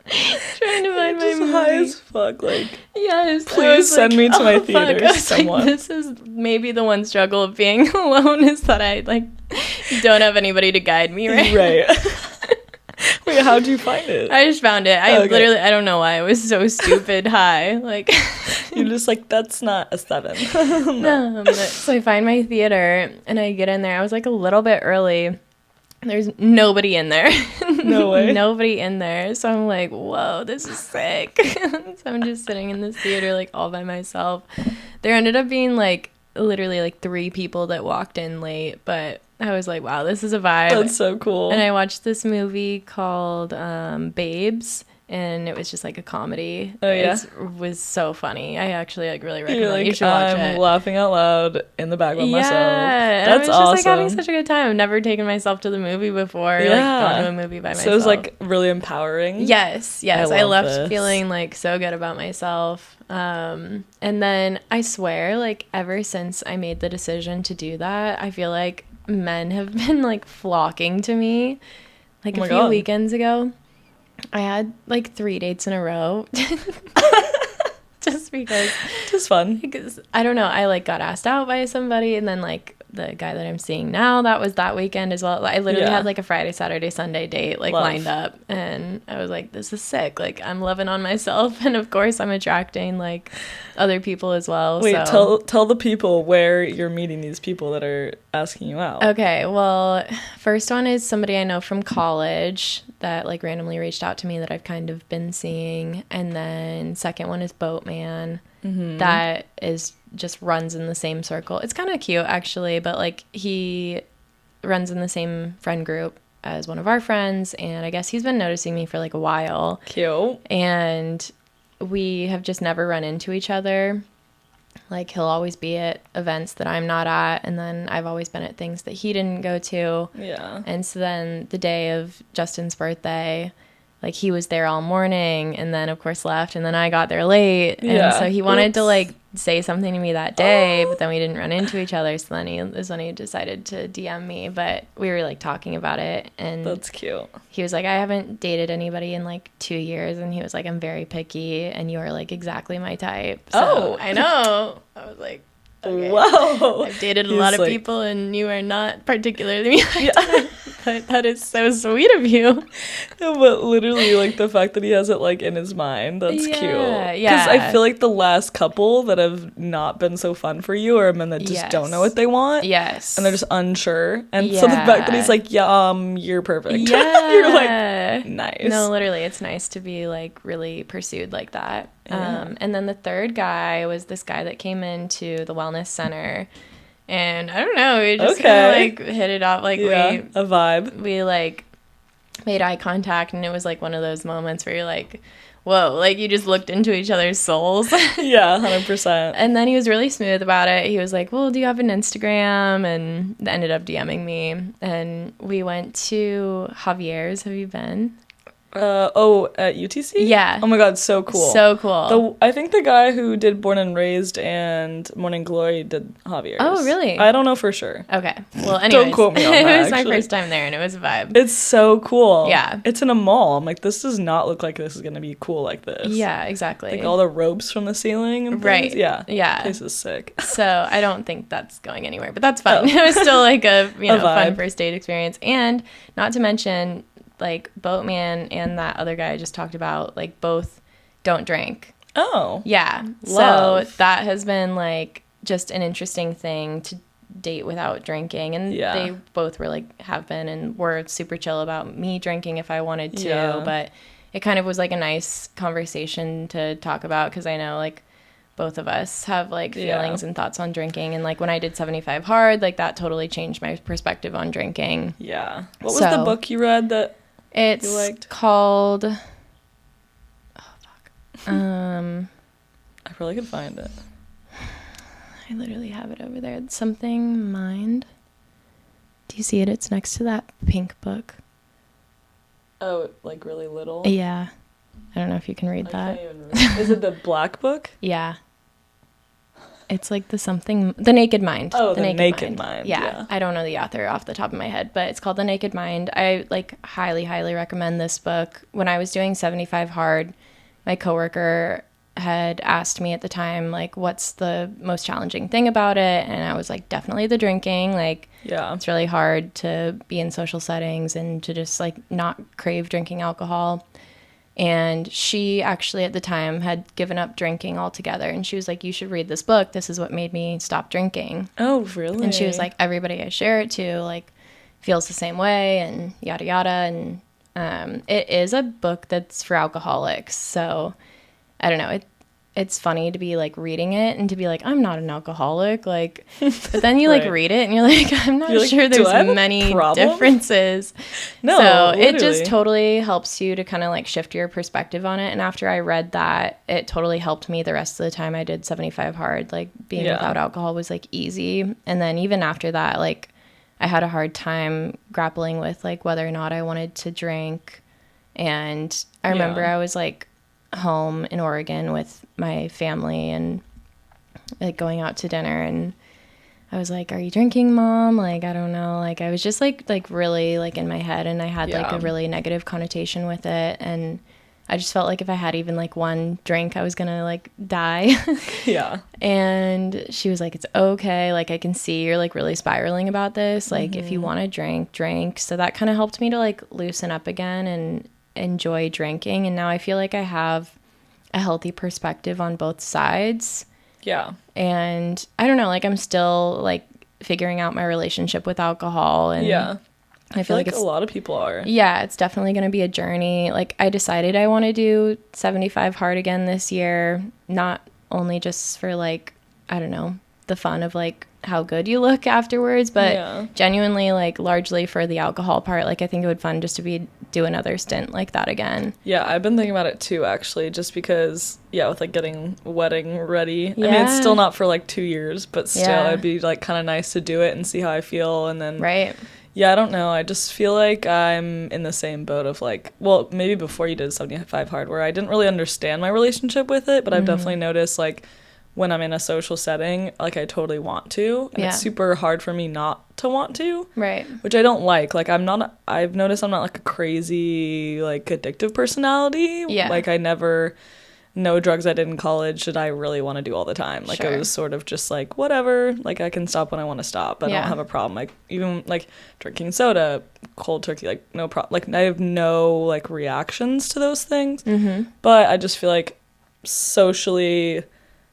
Speaker 2: Trying to find my movie.
Speaker 1: High as fuck, like,
Speaker 2: yes.
Speaker 1: please send me to my theater,
Speaker 2: I was
Speaker 1: someone.
Speaker 2: like, this is maybe the one struggle of being alone is that I like don't have anybody to guide me,
Speaker 1: right? Wait, how'd you find it?
Speaker 2: I just found it. I literally, I don't know why I was so stupid high. Like,
Speaker 1: you're just like, that's not a 7.
Speaker 2: no. So I find my theater and I get in there. I was like a little bit early. There's nobody in there.
Speaker 1: No way.
Speaker 2: Nobody in there. So I'm like, whoa, this is sick. So I'm just sitting in this theater like all by myself. There ended up being like literally like 3 people that walked in late, but I was like, wow, this is a vibe.
Speaker 1: That's so cool.
Speaker 2: And I watched this movie called Babes, and it was just like a comedy.
Speaker 1: Oh yeah,
Speaker 2: it was so funny. I actually like really recommend
Speaker 1: You're like,
Speaker 2: you should watch it.
Speaker 1: I'm laughing out loud in the back by myself.
Speaker 2: Yeah,
Speaker 1: That's
Speaker 2: I was just
Speaker 1: awesome.
Speaker 2: like having such a good time. I've never taken myself to the movie before. Like gone to a movie by myself.
Speaker 1: So it was like really empowering.
Speaker 2: Yes. I left
Speaker 1: this.
Speaker 2: feeling like so good about myself. And then I swear, like ever since I made the decision to do that, I feel like men have been like flocking to me. Like a few weekends ago, I had like 3 dates in a row. Just because.
Speaker 1: Just fun.
Speaker 2: Because I don't know, I like got asked out by somebody, and then like the guy that I'm seeing now, that was that weekend as well. I literally had like a Friday, Saturday, Sunday date like lined up, and I was like, this is sick. Like I'm loving on myself, and of course I'm attracting like other people as well.
Speaker 1: Wait,
Speaker 2: so.
Speaker 1: tell the people where you're meeting these people that are asking you out.
Speaker 2: Okay, well, first one is somebody I know from college that like randomly reached out to me that I've kind of been seeing, and then second one is Boatman. Mm-hmm. That is just runs in the same circle. It's kind of cute actually, but like he runs in the same friend group as one of our friends, and I guess he's been noticing me for like a while.
Speaker 1: Cute.
Speaker 2: And we have just never run into each other. Like he'll always be at events that I'm not at, and then I've always been at things that he didn't go to.
Speaker 1: Yeah.
Speaker 2: And so then the day of Justin's birthday, like he was there all morning, and then of course left, and then I got there late. And so he wanted to like say something to me that day, but then we didn't run into each other. So then he decided to DM me, but we were like talking about it, and
Speaker 1: that's cute.
Speaker 2: He was like, I haven't dated anybody in like 2 years, and he was like, I'm very picky, and you are like exactly my type. So I know. I was like, okay.
Speaker 1: Whoa.
Speaker 2: I've dated a lot of people, and you are not particularly my type. But that is so sweet of you.
Speaker 1: No, but literally, like, the fact that he has it, like, in his mind, that's cute.
Speaker 2: Yeah.
Speaker 1: Because I feel like the last couple that have not been so fun for you are men that just don't know what they want.
Speaker 2: Yes.
Speaker 1: And they're just unsure. And so the fact that he's like, you're perfect.
Speaker 2: Yeah.
Speaker 1: You're like, nice.
Speaker 2: No, literally, it's nice to be, like, really pursued like that. Yeah. And then the third guy was this guy that came into the wellness center. And I don't know, we just kind of like hit it off, like
Speaker 1: a vibe.
Speaker 2: We like made eye contact, and it was like one of those moments where you're like, whoa, like you just looked into each other's souls.
Speaker 1: Yeah, 100%.
Speaker 2: And then he was really smooth about it. He was like, well, do you have an Instagram? And ended up DMing me, and we went to Javier's. Have you been?
Speaker 1: At UTC?
Speaker 2: Yeah.
Speaker 1: Oh my god, so cool.
Speaker 2: So cool.
Speaker 1: I think the guy who did Born and Raised and Morning Glory did Javier's.
Speaker 2: Oh, really?
Speaker 1: I don't know for sure.
Speaker 2: Okay. Well, anyways.
Speaker 1: Don't quote me on that,
Speaker 2: It was
Speaker 1: actually.
Speaker 2: my first time there, and it was a vibe.
Speaker 1: It's so cool.
Speaker 2: Yeah.
Speaker 1: It's in a mall. I'm like, this does not look like this is going to be cool like this.
Speaker 2: Yeah, exactly.
Speaker 1: Like all the ropes from the ceiling and things.
Speaker 2: Right.
Speaker 1: Yeah.
Speaker 2: Yeah.
Speaker 1: The place is sick.
Speaker 2: So I don't think that's going anywhere, but that's fun. It was still like a fun
Speaker 1: vibe.
Speaker 2: first date experience. And not to mention, like Boatman and that other guy I just talked about, like both don't drink.
Speaker 1: Oh.
Speaker 2: Yeah.
Speaker 1: Love.
Speaker 2: So that has been like just an interesting thing to date without drinking. And they both were like have been and were super chill about me drinking if I wanted to. Yeah. But it kind of was like a nice conversation to talk about because I know like both of us have like feelings and thoughts on drinking. And like when I did 75 Hard, like that totally changed my perspective on drinking.
Speaker 1: Yeah. What was the book you read that you liked?
Speaker 2: Called...
Speaker 1: I probably could find it.
Speaker 2: I literally have it over there. Something Mind. Do you see it? It's next to that pink book.
Speaker 1: Oh, like really little?
Speaker 2: Yeah. I don't know if you can read that.
Speaker 1: Can't even read. Is it the black book?
Speaker 2: Yeah. It's like The Naked Mind.
Speaker 1: Oh, The Naked Mind.
Speaker 2: Yeah. I don't know the author off the top of my head, but it's called The Naked Mind. I like highly, highly recommend this book. When I was doing 75 Hard, my coworker had asked me at the time, like, what's the most challenging thing about it? And I was like, definitely the drinking. Like, it's really hard to be in social settings and to just like not crave drinking alcohol. And she actually at the time had given up drinking altogether. And she was like, you should read this book. This is what made me stop drinking.
Speaker 1: Oh, really?
Speaker 2: And she was like, everybody I share it to, like, feels the same way and yada, yada. And it is a book that's for alcoholics. So I don't know. It's funny to be like reading it and to be like, I'm not an alcoholic. Like, but then you like read it and you're like, I'm not sure there's many differences.
Speaker 1: No,
Speaker 2: so
Speaker 1: literally.
Speaker 2: It just totally helps you to kind of like shift your perspective on it. And after I read that, it totally helped me the rest of the time I did 75 Hard. Like being without alcohol was like easy. And then even after that, like I had a hard time grappling with like whether or not I wanted to drink. And I remember I was like home in Oregon with my family and like going out to dinner, and I was like, are you drinking, Mom? Like, I don't know. Like, I was just like really like in my head, and I had like a really negative connotation with it, and I just felt like if I had even like one drink, I was gonna like die. And she was like, it's okay, like I can see you're like really spiraling about this, like if you want to drink. So that kind of helped me to like loosen up again and enjoy drinking. And now I feel like I have a healthy perspective on both sides. And I don't know, like I'm still like figuring out my relationship with alcohol, and I feel like
Speaker 1: a lot of people are.
Speaker 2: It's definitely going to be a journey. Like I decided I want to do 75 Hard again this year, not only just for like, I don't know, the fun of like how good you look afterwards, but genuinely like largely for the alcohol part. Like I think it would be fun just to do another stint like that again.
Speaker 1: I've been thinking about it too, actually, just because with like getting wedding ready. I mean, it's still not for like 2 years, but still it'd be like kind of nice to do it and see how I feel. And then I don't know, I just feel like I'm in the same boat of like, well, maybe before you did 75 Hard, where I didn't really understand my relationship with it, but I've definitely noticed like when I'm in a social setting, like I totally want to, and it's super hard for me not to want to, which I don't like. Like I've noticed I'm not like a crazy like addictive personality. Like no drugs I did in college did I really want to do all the time. Like it was sort of just like whatever, like I can stop when I want to stop. I don't have a problem. Like even like drinking soda, cold turkey, like no problem. Like I have no like reactions to those things. But I just feel like socially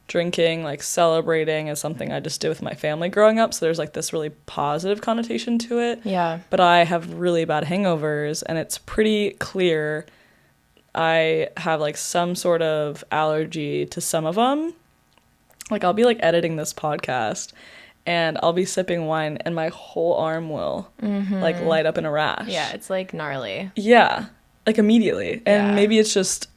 Speaker 1: drinking, like celebrating, is something I just did with my family growing up, so there's like this really positive connotation to it. But I have really bad hangovers, and it's pretty clear I have like some sort of allergy to some of them. Like I'll be like editing this podcast and I'll be sipping wine and my whole arm will like light up in a rash.
Speaker 2: It's like gnarly.
Speaker 1: Like immediately. And maybe it's just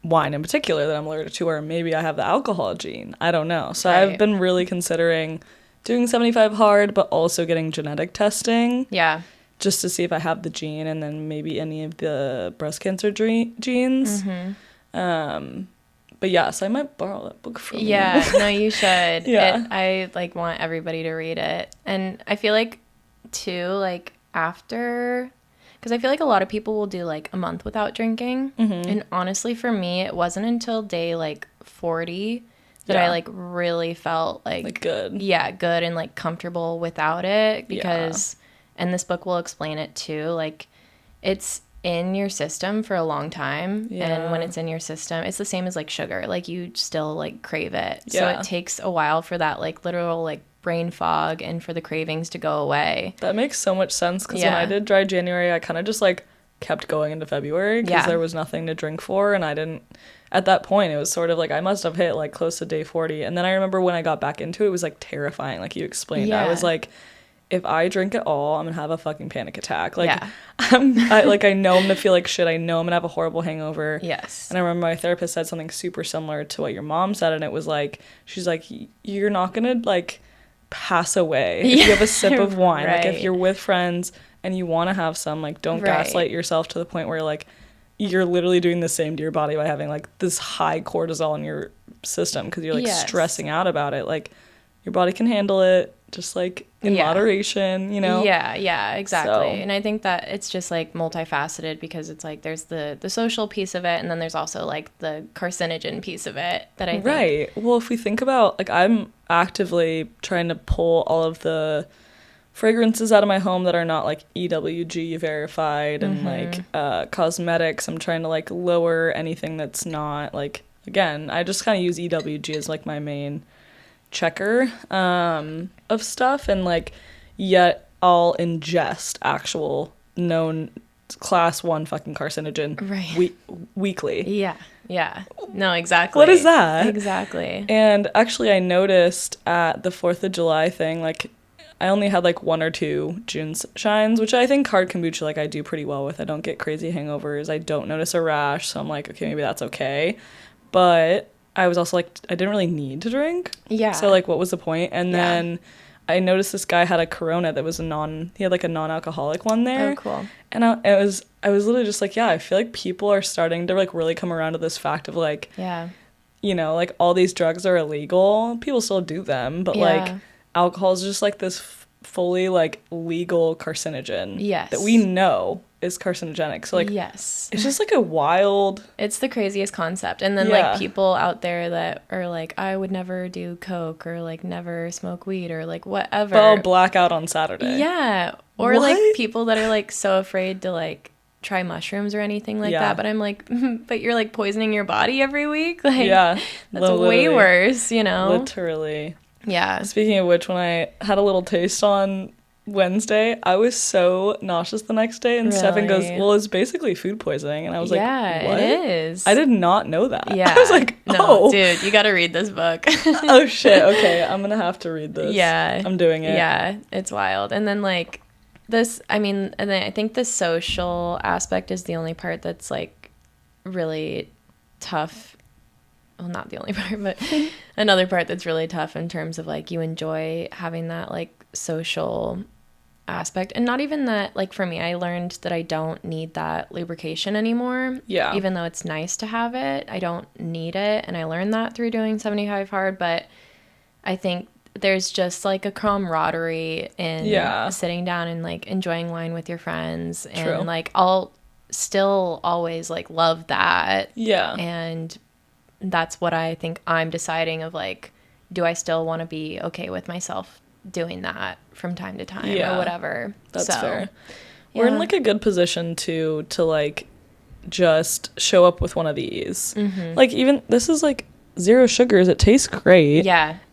Speaker 1: wine in particular that I'm allergic to, or maybe I have the alcohol gene. I don't know. So I've been really considering doing 75 Hard, but also getting genetic testing. Just to see if I have the gene, and then maybe any of the breast cancer genes. But so I might borrow that book from you.
Speaker 2: No, you should. I like want everybody to read it. And I feel like too, like after, because I feel like a lot of people will do like a month without drinking. And honestly, for me, it wasn't until day like 40 that I like really felt like
Speaker 1: good.
Speaker 2: Good and like comfortable without it, because and this book will explain it too, like it's in your system for a long time.
Speaker 1: Yeah.
Speaker 2: And when it's in your system, it's the same as like sugar. Like you still like crave it. So it takes a while for that like literal like brain fog and for the cravings to go away.
Speaker 1: That makes so much sense, because when I did dry January, I kind of just like kept going into February because there was nothing to drink for, and I didn't, at that point it was sort of like I must have hit like close to day 40. And then I remember when I got back into it, it was like terrifying, like you explained. I was like, if I drink at all, I'm gonna have a fucking panic attack. Like I know I'm gonna feel like shit. I know I'm gonna have a horrible hangover.
Speaker 2: Yes.
Speaker 1: And I remember my therapist said something super similar to what your mom said, and it was like, she's like, you're not gonna like pass away if you have a sip of wine. Like if you're with friends and you want to have some, like don't gaslight yourself to the point where like you're literally doing the same to your body by having like this high cortisol in your system because you're like stressing out about it. Like your body can handle it, just like in moderation, you know?
Speaker 2: Yeah, exactly. So. And I think that it's just like multifaceted, because it's like there's the social piece of it, and then there's also like the carcinogen piece of it that I think.
Speaker 1: Right. Well, if we think about, like, I'm actively trying to pull all of the fragrances out of my home that are not like EWG verified and like cosmetics. I'm trying to like lower anything that's not like, again, I just kind of use EWG as like my main checker of stuff, and like yet I'll ingest actual known class 1 fucking carcinogen weekly. No, exactly. What is that?
Speaker 2: Exactly.
Speaker 1: And actually I noticed at the 4th of July thing, like I only had like 1 or 2 June shines, which I think hard kombucha like I do pretty well with. I don't get crazy hangovers, I don't notice a rash, so I'm like, okay, maybe that's okay. But I was also like, I didn't really need to drink. Yeah. So like, what was the point? And then I noticed this guy had a Corona that was he had like a non-alcoholic one there.
Speaker 2: Oh, cool.
Speaker 1: And I was literally just like, yeah, I feel like people are starting to like really come around to this fact of like, you know, like all these drugs are illegal. People still do them, but like alcohol is just like this fully like legal carcinogen. Yes. That we know is carcinogenic. So like it's just like a wild,
Speaker 2: it's the craziest concept. And then like people out there that are like, I would never do coke or like never smoke weed or like whatever,
Speaker 1: but I'll black out on Saturday.
Speaker 2: Or like people that are like so afraid to like try mushrooms or anything like that, but I'm like, but you're like poisoning your body every week, like that's way worse, you know.
Speaker 1: Literally. Speaking of which, when I had a little taste on Wednesday, I was so nauseous the next day, and Stefan goes, well, it's basically food poisoning, and I was like, what?
Speaker 2: It is.
Speaker 1: I did not know that. I was like,
Speaker 2: no, dude, you gotta read this book.
Speaker 1: Oh shit, okay, I'm gonna have to read this. I'm doing it.
Speaker 2: It's wild. And then like this, I mean, and then I think the social aspect is the only part that's like really tough. Well, not the only part, but another part that's really tough in terms of like you enjoy having that like social aspect. And not even that, like for me, I learned that I don't need that lubrication anymore. Even though it's nice to have it, I don't need it. And I learned that through doing 75 hard. But I think there's just like a camaraderie in sitting down and like enjoying wine with your friends. And like I'll still always like love that. And that's what I think I'm deciding of like, do I still want to be okay with myself doing that from time to time or whatever.
Speaker 1: That's fair. We're in like a good position to like just show up with one of these. Like even this is like 0 sugars. It tastes great.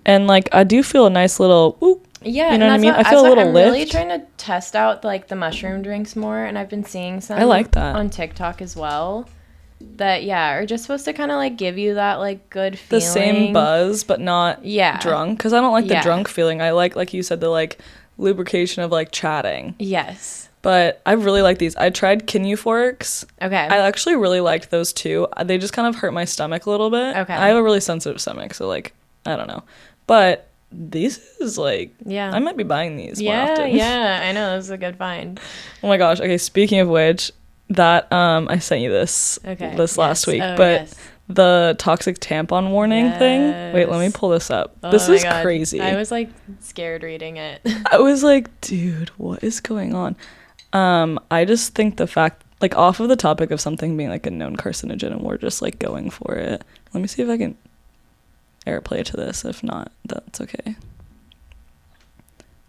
Speaker 1: And like I do feel a nice little whoop. You know what I mean? I feel a little lift.
Speaker 2: I'm really trying to test out like the mushroom drinks more, and I've been seeing some
Speaker 1: I like that
Speaker 2: on TikTok as well. That are just supposed to kind of like give you that like good feeling,
Speaker 1: the same buzz but not drunk, because I don't like the drunk feeling. I like you said, the like lubrication of like chatting. But I really like these. I tried Kinuforks. I actually really liked those too. They just kind of hurt my stomach a little bit. I have a really sensitive stomach, so like I don't know, but these is like I might be buying these more often.
Speaker 2: I know, this is a good find.
Speaker 1: Oh my gosh. Okay, speaking of which, that I sent you this last week, but the toxic tampon warning thing. Wait, let me pull this up. This is crazy.
Speaker 2: I was like scared reading it.
Speaker 1: I was like, dude, what is going on? I just think the fact, like, off of the topic of something being like a known carcinogen and we're just like going for it. Let me see if I can airplay to this. If not, that's okay.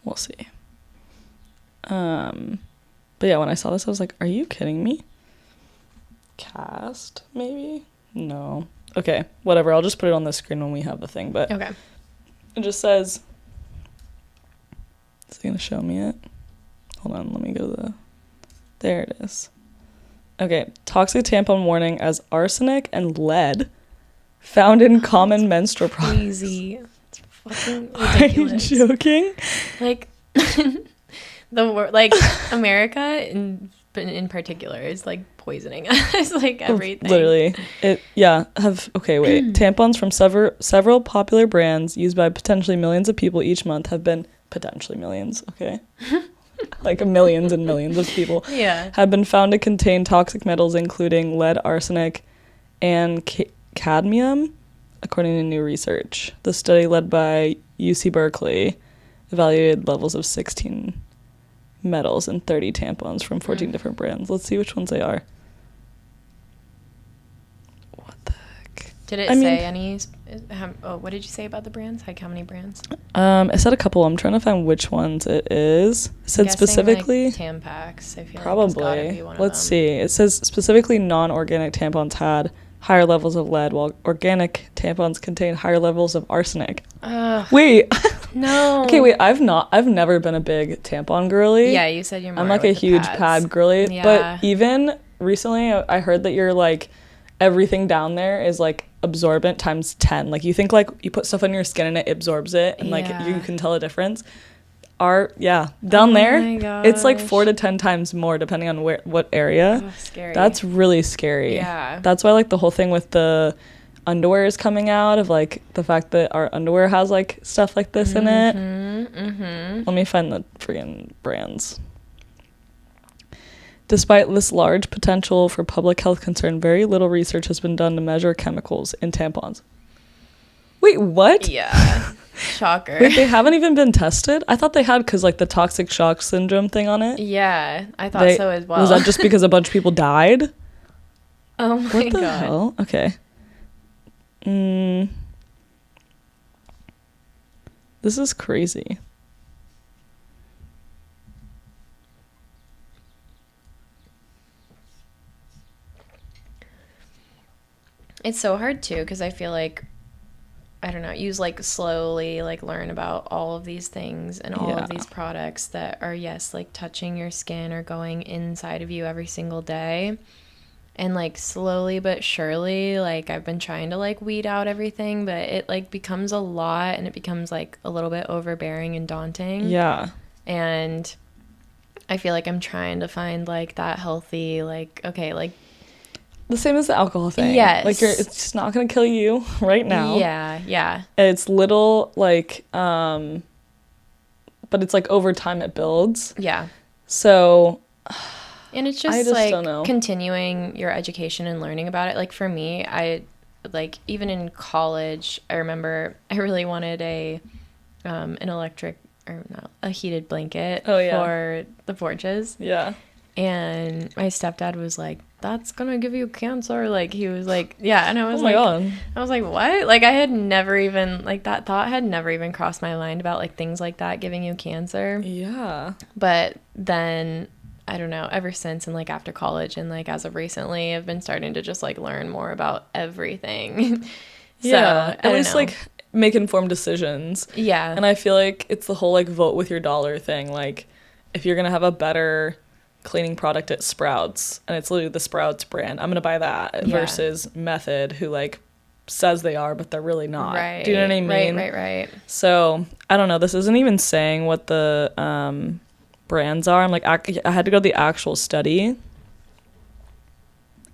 Speaker 1: We'll see. But yeah, when I saw this, I was like, are you kidding me? cast, maybe? No. Okay, whatever. I'll just put it on the screen when we have the thing, but
Speaker 2: Okay.
Speaker 1: it just says, is it going to show me it? Hold on, let me go to there it is. Okay, toxic tampon warning as arsenic and lead found in common menstrual products.
Speaker 2: Crazy. It's fucking ridiculous.
Speaker 1: Are you joking?
Speaker 2: Like, like, America in particular is, like, poisoning us, like, everything.
Speaker 1: Literally. Tampons from several popular brands used by potentially millions of people each month have been, potentially millions, okay? Like millions and millions of people have been found to contain toxic metals including lead, arsenic, and cadmium, according to new research. The study, led by UC Berkeley, evaluated levels of 16 metals in 30 tampons from 14 different brands. Let's see which ones they are. What the heck?
Speaker 2: Did it say any? What did you say about the brands? Like, how many brands?
Speaker 1: It said a couple. I'm trying to find which ones it is. It said specifically,
Speaker 2: like Tampax. I feel
Speaker 1: probably.
Speaker 2: Like it's gotta be one
Speaker 1: Let's
Speaker 2: of them.
Speaker 1: see. It says specifically non-organic tampons had higher levels of lead, while organic tampons contain higher levels of arsenic. Wait.
Speaker 2: No.
Speaker 1: Okay, wait. I've never been a big tampon girly.
Speaker 2: Yeah, you said you're more.
Speaker 1: I'm like a huge pad girly.
Speaker 2: Yeah.
Speaker 1: But even recently, I heard that you're like everything down there is like absorbent times 10. Like, you think like you put stuff on your skin and it absorbs it, and like you can tell a difference. Down there, it's like 4 to 10 times more depending on what area.
Speaker 2: Oh, scary.
Speaker 1: That's really scary.
Speaker 2: Yeah.
Speaker 1: That's why like the whole thing with the underwear is coming out, of like the fact that our underwear has like stuff like this in it. Let me find the friggin' brands. Despite this large potential for public health concern, very little research has been done to measure chemicals in tampons. Wait, what?
Speaker 2: Yeah. Shocker.
Speaker 1: Wait, they haven't even been tested? I thought they had, because like the toxic shock syndrome thing on it.
Speaker 2: Yeah, I thought so as well.
Speaker 1: Was that just because a bunch of people died?
Speaker 2: Oh my god.
Speaker 1: What the hell? Okay. This is crazy.
Speaker 2: It's so hard too, because I feel like, I don't know, you like slowly like learn about all of these things and all of these products that are, yes, like touching your skin or going inside of you every single day. And like slowly but surely, like I've been trying to like weed out everything, but it like becomes a lot, and it becomes like a little bit overbearing and daunting.
Speaker 1: Yeah.
Speaker 2: And I feel like I'm trying to find like that healthy, like, okay, like,
Speaker 1: the same as the alcohol thing.
Speaker 2: Yes.
Speaker 1: Like, it's just not going to kill you right now.
Speaker 2: Yeah.
Speaker 1: It's little, like, but it's like over time it builds.
Speaker 2: Yeah.
Speaker 1: So.
Speaker 2: And it's just like continuing your education and learning about it. Like for me, I like even in college, I remember I really wanted an electric, or not, a heated blanket for the porches.
Speaker 1: Yeah.
Speaker 2: And my stepdad was like, that's gonna give you cancer. Like, he was like, yeah. And I was
Speaker 1: God.
Speaker 2: I was like, what? Like, I had never even, like, that thought had never even crossed my mind about like things like that giving you cancer.
Speaker 1: Yeah.
Speaker 2: But then, I don't know, ever since, and like after college and like as of recently, I've been starting to just like learn more about everything.
Speaker 1: At least like make informed decisions.
Speaker 2: Yeah.
Speaker 1: And I feel like it's the whole like vote with your dollar thing. Like, if you're gonna have a better cleaning product at Sprouts and it's literally the Sprouts brand, I'm gonna buy that versus Method, who like says they are but they're really not.
Speaker 2: Right.
Speaker 1: Do you know what I mean?
Speaker 2: Right.
Speaker 1: So I don't know, this isn't even saying what the brands are. I'm like, I had to go to the actual study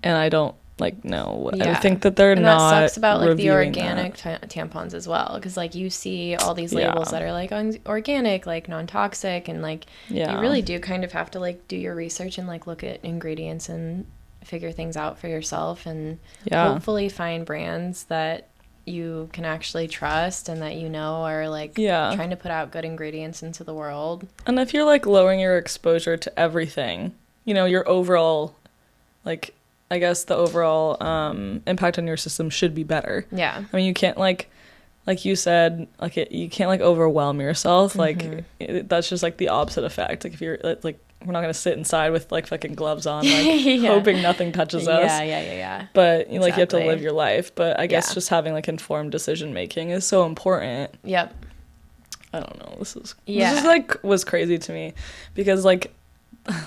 Speaker 1: and I don't like know. I think that they're not.
Speaker 2: That sucks about like the organic
Speaker 1: that.
Speaker 2: tampons as well, because like you see all these labels that are like organic, like non-toxic, and like you really do kind of have to like do your research and like look at ingredients and figure things out for yourself, and hopefully find brands that you can actually trust and that you know are like trying to put out good ingredients into the world. And
Speaker 1: if you're like lowering your exposure to everything, you know, your overall, like, I guess the overall impact on your system should be better. Yeah. I mean, you can't like you said, like you can't like overwhelm yourself. Like that's just like the opposite effect. Like if you're like we're not gonna sit inside with like fucking gloves on, like hoping nothing touches us.
Speaker 2: Yeah.
Speaker 1: But like you have to live your life. But I guess just having like informed decision making is so important.
Speaker 2: Yep.
Speaker 1: I don't know. This is like was crazy to me because like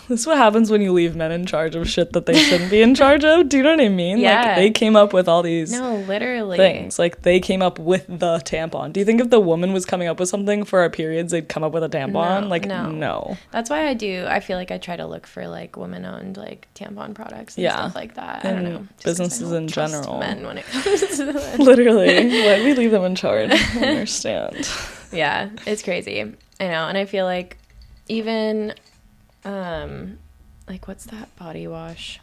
Speaker 1: this is what happens when you leave men in charge of shit that they shouldn't be in charge of. Do you know what I mean?
Speaker 2: Yeah.
Speaker 1: Like, they came up with all these
Speaker 2: literally
Speaker 1: things. Like, they came up with the tampon. Do you think if the woman was coming up with something for our periods, they'd come up with a tampon? No.
Speaker 2: That's why I feel like I try to look for, like, women-owned, like, tampon products and stuff like that. I don't know.
Speaker 1: Businesses in general.
Speaker 2: Men when it comes to that.
Speaker 1: Literally. Why do we leave them in charge? I don't understand.
Speaker 2: Yeah, it's crazy. I know. And I feel like even... like what's that body wash?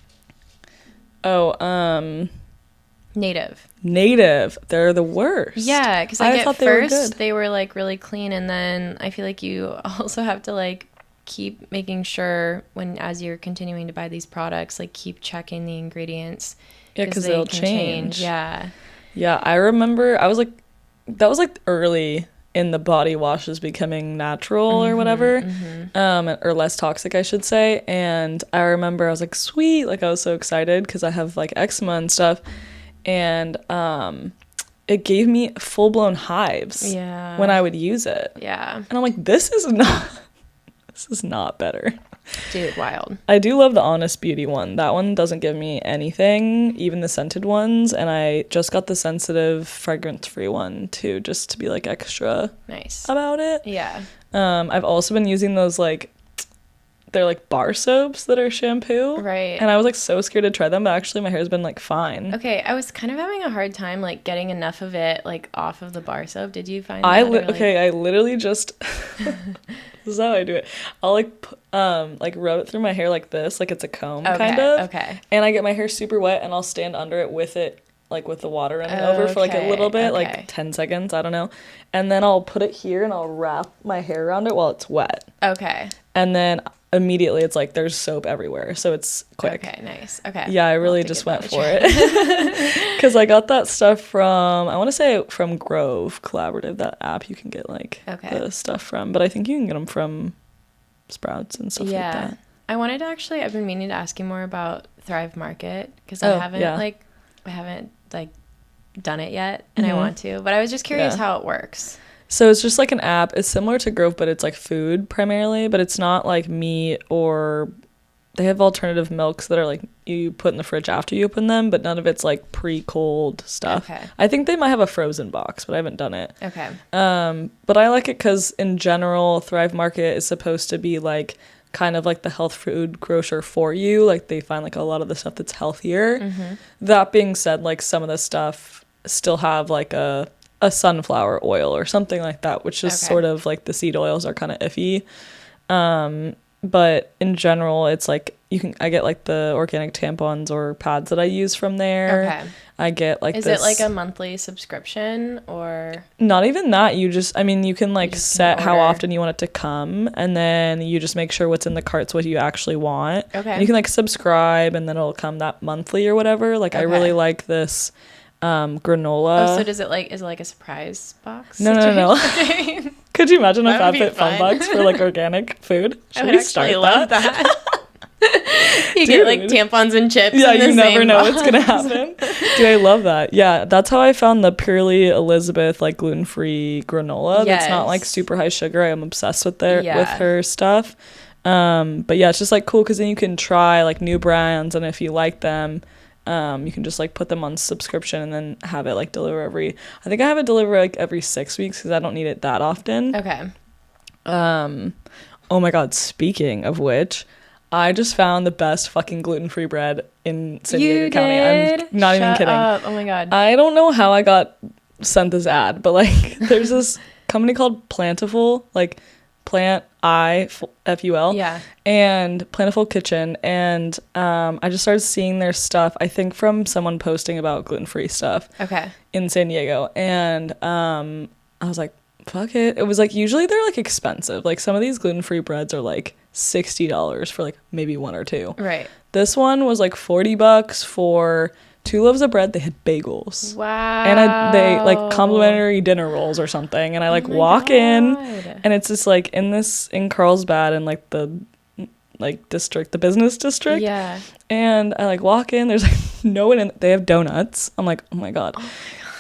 Speaker 2: Native. They're the worst. Yeah, because I thought first they were like really clean, and then I feel like you also have to like keep making sure as you're continuing to buy these products, like keep checking the ingredients.
Speaker 1: Yeah, because they'll change.
Speaker 2: Yeah,
Speaker 1: I remember that was like early in the body washes becoming natural or whatever, or less toxic, I should say. And I remember I was like, sweet, like I was so excited because I have like eczema and stuff, and it gave me full-blown hives when I would use it. Yeah, and I'm like, this is not better.
Speaker 2: Dude, wild.
Speaker 1: I do love the Honest Beauty one. That one doesn't give me anything, even the scented ones. And I just got the sensitive fragrance-free one too, just to be like extra nice about it. Yeah. I've also been using those like, they're like bar soaps that are shampoo. Right. And I was like so scared to try them, but actually my hair's been like fine.
Speaker 2: Okay, I was kind of having a hard time like getting enough of it like off of the bar soap. Did you find that?
Speaker 1: I literally just this is how I do it. I'll like rub it through my hair like this, like it's a comb kind of. Okay. And I get my hair super wet and I'll stand under it with it, like with the water running over for like a little bit, like 10 seconds, I don't know. And then I'll put it here and I'll wrap my hair around it while it's wet. Okay. And then immediately it's like there's soap everywhere, so it's quick.
Speaker 2: Okay, nice. Okay.
Speaker 1: Yeah, I really just went for it. Because I got that stuff from, I want to say from Grove Collaborative, that app you can get like the stuff from, but I think you can get them from Sprouts and stuff like that.
Speaker 2: I wanted to I've been meaning to ask you more about Thrive Market because I haven't done it yet, and I want to, but I was just curious how it works.
Speaker 1: So it's just like an app. It's similar to Grove, but it's like food primarily, but it's not like meat, or they have alternative milks that are like you put in the fridge after you open them, but none of it's like pre-cold stuff. Okay. I think they might have a frozen box, but I haven't done it. Okay. But I like it because in general, Thrive Market is supposed to be like kind of like the health food grocer for you. Like they find like a lot of the stuff that's healthier. That being said, like some of the stuff still have like a sunflower oil or something like that, which is sort of like the seed oils are kind of iffy. But in general, it's like I get like the organic tampons or pads that I use from there. Okay. I get like
Speaker 2: Is it like a monthly subscription or?
Speaker 1: Not even that. You can like set how often you want it to come, and then you just make sure what's in the cart's what you actually want. Okay. And you can like subscribe, and then it'll come that monthly or whatever. Like I really like this granola.
Speaker 2: Oh, so is it like a surprise box?
Speaker 1: No. Okay. Could you imagine a FabFitFun box for like organic food? Should we start that?
Speaker 2: You get like tampons and chips.
Speaker 1: Yeah, you never know what's gonna happen. Dude, I love that. Yeah, that's how I found the Purely Elizabeth like gluten-free granola. Yes. That's not like super high sugar. I am obsessed with her stuff. But yeah, it's just like cool because then you can try like new brands, and if you like them, you can just like put them on subscription and then have it like deliver I think I have it deliver like every 6 weeks because I don't need it that often. Okay. Oh my god, speaking of which, I just found the best fucking gluten-free bread in San Diego County. I'm not even kidding.
Speaker 2: Up. Oh my god.
Speaker 1: I don't know how I got sent this ad, but like there's this company called Plantiful, like Ful, yeah, and Plentiful Kitchen, and I just started seeing their stuff, I think from someone posting about gluten-free stuff in San Diego, and I was like, fuck it. It was like usually they're like expensive, like some of these gluten-free breads are like $60 for like maybe one or two. Right. This one was like $40 for 2 loaves of bread. They had bagels. Wow. And they like complimentary dinner rolls or something. And I like walk in, and it's just like in Carlsbad, and like the like district, the business district.
Speaker 2: Yeah.
Speaker 1: And I like walk in, there's like no one in, they have donuts. I'm like, oh my god.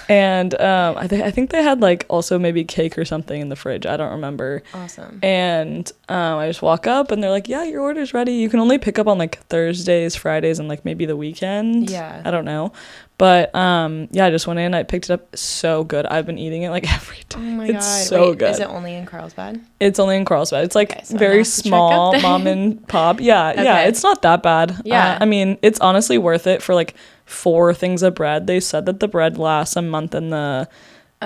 Speaker 1: And I think they had like also maybe cake or something in the fridge. I don't remember.
Speaker 2: Awesome.
Speaker 1: And I just walk up and they're like, yeah, your order's ready. You can only pick up on like Thursdays, Fridays, and like maybe the weekend.
Speaker 2: Yeah.
Speaker 1: I don't know. But yeah, I just went in. I picked it up. So good. I've been eating it like every day.
Speaker 2: Oh my
Speaker 1: it's
Speaker 2: god.
Speaker 1: so
Speaker 2: Wait,
Speaker 1: good.
Speaker 2: Is it only in Carlsbad?
Speaker 1: It's only in Carlsbad. It's like
Speaker 2: Okay, so
Speaker 1: very small mom and pop. Yeah, yeah.
Speaker 2: Okay.
Speaker 1: It's not that bad.
Speaker 2: Yeah.
Speaker 1: I mean, it's honestly worth it for like 4 things of bread. They said that the bread lasts a month in the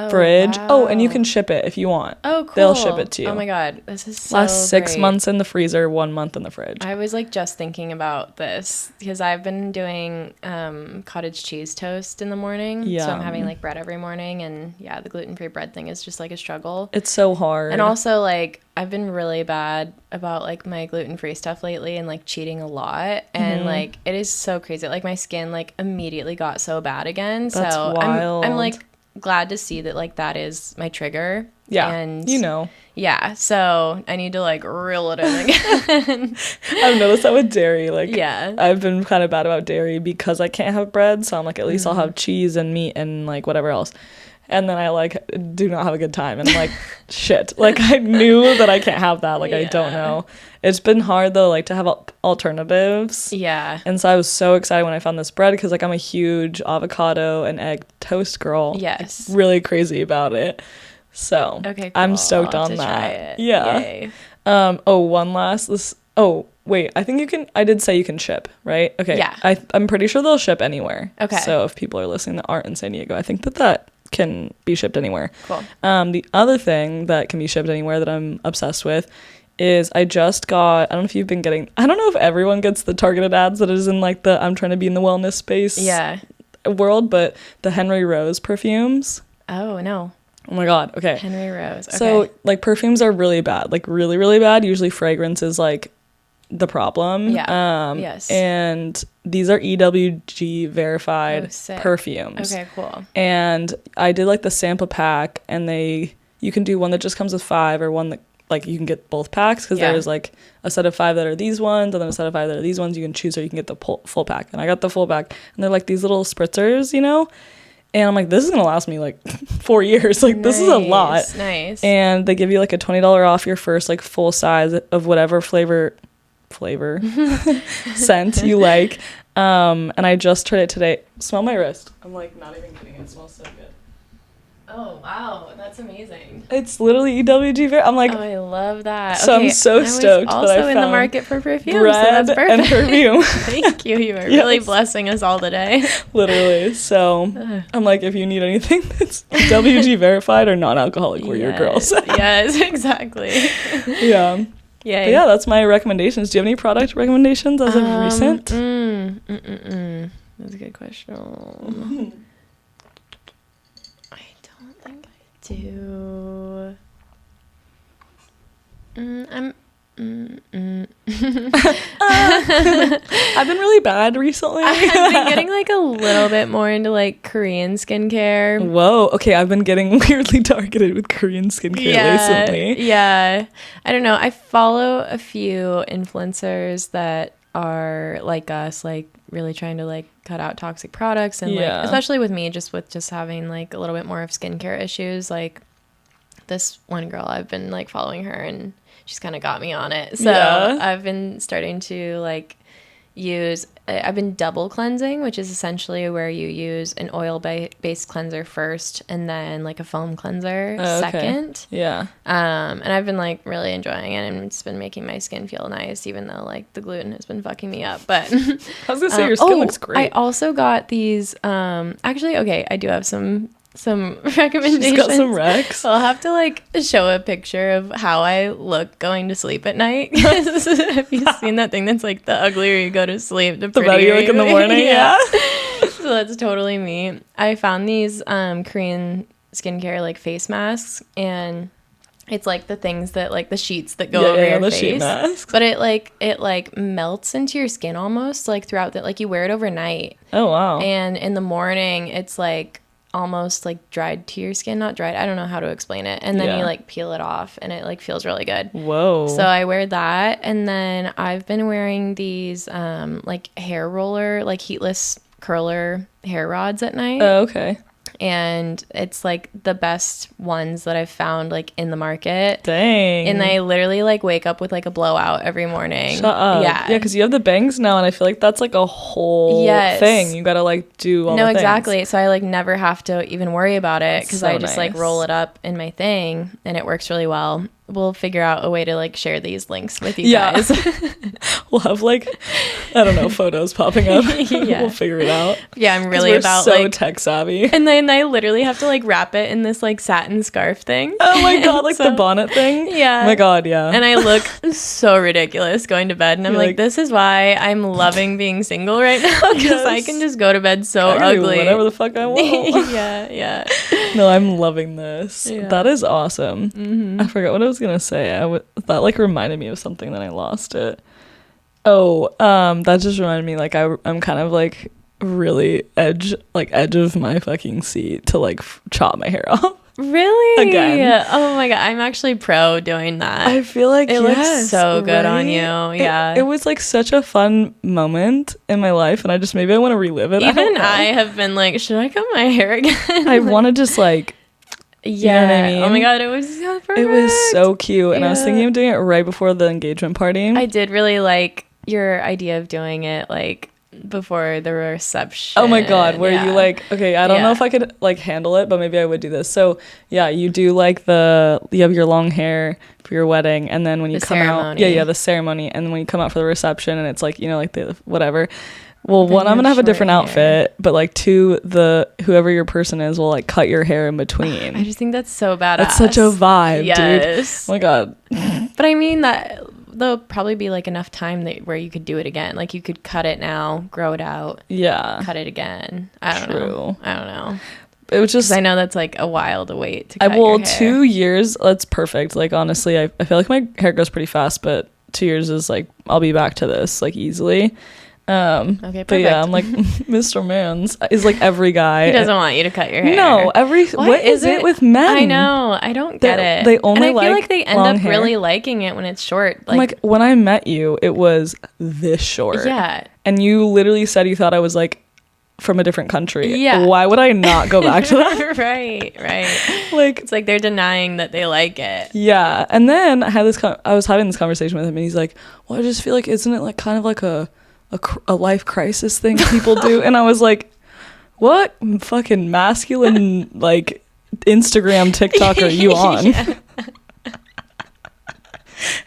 Speaker 1: fridge.
Speaker 2: Wow.
Speaker 1: Oh, and you can ship it if you want.
Speaker 2: Oh, cool.
Speaker 1: They'll ship it to you.
Speaker 2: Oh my god, this is so
Speaker 1: Lasts 6
Speaker 2: great.
Speaker 1: months in the freezer, 1 month in the fridge.
Speaker 2: I was like just thinking about this because I've been doing cottage cheese toast in the morning.
Speaker 1: Yeah.
Speaker 2: So I'm having like bread every morning, and yeah, the gluten-free bread thing is just like a struggle.
Speaker 1: It's so hard.
Speaker 2: And also like I've been really bad about like my gluten-free stuff lately and like cheating a lot, and like it is so crazy. Like my skin like immediately got so bad again.
Speaker 1: That's
Speaker 2: so
Speaker 1: wild.
Speaker 2: I'm like glad to see that like that is my trigger.
Speaker 1: Yeah,
Speaker 2: and
Speaker 1: you know.
Speaker 2: Yeah, so I need to like reel it in again.
Speaker 1: I've noticed that with dairy. Like,
Speaker 2: yeah,
Speaker 1: I've been kind of bad about dairy because I can't have bread. So I'm like, at least I'll have cheese and meat and like whatever else. And then I like do not have a good time and I'm like, shit. Like I knew that I can't have that. Like I don't know. It's been hard though, like to have alternatives.
Speaker 2: Yeah.
Speaker 1: And so I was so excited when I found this bread because like I'm a huge avocado and egg toast girl.
Speaker 2: Yes.
Speaker 1: Like, really crazy about it. So
Speaker 2: okay, cool.
Speaker 1: I'm stoked
Speaker 2: I'll
Speaker 1: on
Speaker 2: have to
Speaker 1: that.
Speaker 2: try it.
Speaker 1: Yeah.
Speaker 2: Yay.
Speaker 1: One last this. Oh wait, I think you can. I did say you can ship, right? Okay.
Speaker 2: Yeah.
Speaker 1: I'm pretty sure they'll ship anywhere.
Speaker 2: Okay.
Speaker 1: So if people are listening that aren't in San Diego, I think that can be shipped anywhere.
Speaker 2: Cool.
Speaker 1: The other thing that can be shipped anywhere that I'm obsessed with is I just got. I don't know if you've been getting. I don't know if everyone gets the targeted ads that is in like the I'm trying to be in the wellness space.
Speaker 2: Yeah.
Speaker 1: World, but the Henry Rose perfumes.
Speaker 2: Oh no.
Speaker 1: Oh my god. Okay.
Speaker 2: Henry Rose. Okay.
Speaker 1: So like perfumes are really bad, like really, really bad. Usually fragrance is like the problem.
Speaker 2: Yeah. Yes.
Speaker 1: And these are EWG verified perfumes.
Speaker 2: Okay, cool.
Speaker 1: And I did like the sample pack, and you can do one that just comes with 5 or one that like you can get both packs because there's like a set of 5 that are these ones and then a set of 5 that are these ones. You can choose, or you can get the full pack. And I got the full pack, and they're like these little spritzers, you know. And I'm like, this is going to last me like 4 years. Like, this is a lot.
Speaker 2: Nice.
Speaker 1: And they give you like a $20 off your first like full size of whatever flavor scent you like. And I just tried it today. Smell my wrist. I'm like not even kidding. It smells so good.
Speaker 2: Oh, wow. That's amazing.
Speaker 1: It's literally EWG. I'm like,
Speaker 2: oh, I love that.
Speaker 1: So
Speaker 2: okay,
Speaker 1: I'm so stoked that I
Speaker 2: also in the
Speaker 1: found
Speaker 2: market for perfume.
Speaker 1: bread
Speaker 2: so that's perfect.
Speaker 1: and perfume.
Speaker 2: Thank you. You are really blessing us all today.
Speaker 1: Literally. So I'm like, if you need anything that's WG verified or non-alcoholic, we're your girls.
Speaker 2: Yes, exactly.
Speaker 1: Yeah.
Speaker 2: Yeah.
Speaker 1: But yeah, that's my recommendations. Do you have any product recommendations as of recent?
Speaker 2: That's a good question. I don't think I do.
Speaker 1: I've been really bad recently.
Speaker 2: I've been getting like a little bit more into like Korean skincare.
Speaker 1: Whoa. Okay, I've been getting weirdly targeted with Korean skincare recently.
Speaker 2: Yeah. I don't know. I follow a few influencers that are like us, like really trying to like cut out toxic products and like especially with me just having like a little bit more of skincare issues. Like this one girl, I've been like following her and she's kind of got me on it. So I've been starting to like I've been double cleansing, which is essentially where you use an oil-based cleanser first and then like a foam cleanser second.
Speaker 1: Yeah.
Speaker 2: And I've been like really enjoying it, and it's been making my skin feel nice, even though like the gluten has been fucking me up. But
Speaker 1: I was gonna say your skin looks great.
Speaker 2: I also got these. Actually, okay, I do have some recommendations.
Speaker 1: She's got some recs.
Speaker 2: I'll have to like show a picture of how I look going to sleep at night. Have you seen that thing that's like the uglier you go to sleep, the prettier
Speaker 1: you look in the morning? Yeah.
Speaker 2: So that's totally me. I found these Korean skincare like face masks, and it's like the things that like the sheets that go over your
Speaker 1: the
Speaker 2: face.
Speaker 1: sheet masks.
Speaker 2: But it like melts into your skin almost like throughout that, like you wear it overnight.
Speaker 1: Oh wow.
Speaker 2: And in the morning it's like almost like dried to your skin. Not dried, I don't know how to explain it. And then
Speaker 1: Yeah.
Speaker 2: you like peel it off and it like feels really good.
Speaker 1: Whoa.
Speaker 2: So I wear that, and then I've been wearing these like hair roller, like heatless curler hair rods at night.
Speaker 1: Oh, okay.
Speaker 2: And it's like the best ones that I've found like in the market.
Speaker 1: Dang.
Speaker 2: And I literally like wake up with like a blowout every morning.
Speaker 1: Shut up.
Speaker 2: Yeah.
Speaker 1: Yeah, because you have the bangs now, and I feel like that's like a whole thing. You gotta like do all the things.
Speaker 2: Exactly. So I like never have to even worry about it because
Speaker 1: So
Speaker 2: I just like
Speaker 1: nice.
Speaker 2: roll it up in my thing, and it works really well. We'll figure out a way to like share these links with you guys.
Speaker 1: We'll have like, I don't know, photos popping up.
Speaker 2: Yeah.
Speaker 1: We'll figure it out.
Speaker 2: Yeah, I'm really
Speaker 1: We're
Speaker 2: about
Speaker 1: so
Speaker 2: like
Speaker 1: tech savvy.
Speaker 2: and then I literally have to like wrap it in this like satin scarf thing.
Speaker 1: Oh my god, like the
Speaker 2: So-
Speaker 1: bonnet thing.
Speaker 2: Yeah.
Speaker 1: Oh my god, yeah.
Speaker 2: And I look so ridiculous going to bed. And I'm
Speaker 1: You're
Speaker 2: like,
Speaker 1: like-
Speaker 2: this is why I'm loving being single right now. Because I
Speaker 1: Yes.
Speaker 2: can just go to bed so
Speaker 1: I can do
Speaker 2: ugly.
Speaker 1: whatever the fuck I want.
Speaker 2: yeah.
Speaker 1: No, I'm loving this.
Speaker 2: Yeah.
Speaker 1: That is awesome.
Speaker 2: Mm-hmm.
Speaker 1: I forgot what I was gonna say. That like reminded me of something, then I lost it. Oh, that just reminded me. Like I'm kind of like really edge of my fucking seat to like chop my hair off.
Speaker 2: Really?
Speaker 1: Again.
Speaker 2: Oh my God. I'm actually pro doing that.
Speaker 1: I feel like
Speaker 2: It
Speaker 1: yes,
Speaker 2: looks so good on
Speaker 1: right?
Speaker 2: you. Yeah.
Speaker 1: It was like such a fun moment in my life, and I want to relive it.
Speaker 2: Even
Speaker 1: don't
Speaker 2: I
Speaker 1: know.
Speaker 2: have been like, should I cut my hair again?
Speaker 1: I want to just like.
Speaker 2: Yeah.
Speaker 1: You know what I mean?
Speaker 2: Oh my God. It was so perfect.
Speaker 1: It was so cute, and I was
Speaker 2: Yeah.
Speaker 1: thinking of doing it right before the engagement party.
Speaker 2: I did really like your idea of doing it like before the reception.
Speaker 1: Oh my god, where
Speaker 2: Yeah.
Speaker 1: you like, okay, I don't know
Speaker 2: Yeah.
Speaker 1: if I could like handle it, but maybe I would do this. So yeah, you do like you have your long hair for your wedding, and then when you
Speaker 2: The
Speaker 1: come out,
Speaker 2: ceremony.
Speaker 1: the ceremony, and then when you come out for the reception, and it's like, you know, like the whatever. Well,
Speaker 2: Then
Speaker 1: one, I'm
Speaker 2: you
Speaker 1: gonna have a
Speaker 2: have
Speaker 1: different
Speaker 2: short hair.
Speaker 1: outfit, but like two, whoever your person is will like cut your hair in between.
Speaker 2: I just think that's so badass.
Speaker 1: That's such a vibe, dude.
Speaker 2: Yes.
Speaker 1: Oh my god.
Speaker 2: But I mean that there'll probably be like enough time where you could do it again. Like you could cut it now, grow it out,
Speaker 1: Yeah.
Speaker 2: cut it again. I don't
Speaker 1: True.
Speaker 2: know. I don't know.
Speaker 1: It was just
Speaker 2: 'Cause I know that's like a while to wait to cut your hair.
Speaker 1: 2 years, that's perfect. Like honestly, I feel like my hair grows pretty fast, but 2 years is like I'll be back to this like easily.
Speaker 2: Okay, perfect.
Speaker 1: But yeah, I'm like Mr. Mans is like every guy.
Speaker 2: He doesn't want you to cut your hair.
Speaker 1: No, what is it with men?
Speaker 2: I know. I don't get it.
Speaker 1: they only
Speaker 2: and I feel
Speaker 1: like
Speaker 2: like they end
Speaker 1: long
Speaker 2: up
Speaker 1: hair.
Speaker 2: really liking it when it's short.
Speaker 1: I'm like when I met you, it was this short.
Speaker 2: Yeah.
Speaker 1: And you literally said you thought I was like from a different country.
Speaker 2: Yeah.
Speaker 1: Why would I not go back to that?
Speaker 2: right.
Speaker 1: Like
Speaker 2: It's like they're denying that they like it.
Speaker 1: yeah. And then I was having this conversation with him, and he's like, "Well, I just feel like isn't it like kind of like a life crisis thing people do?" And I was like, what fucking masculine like Instagram TikTok are you on?
Speaker 2: Yeah.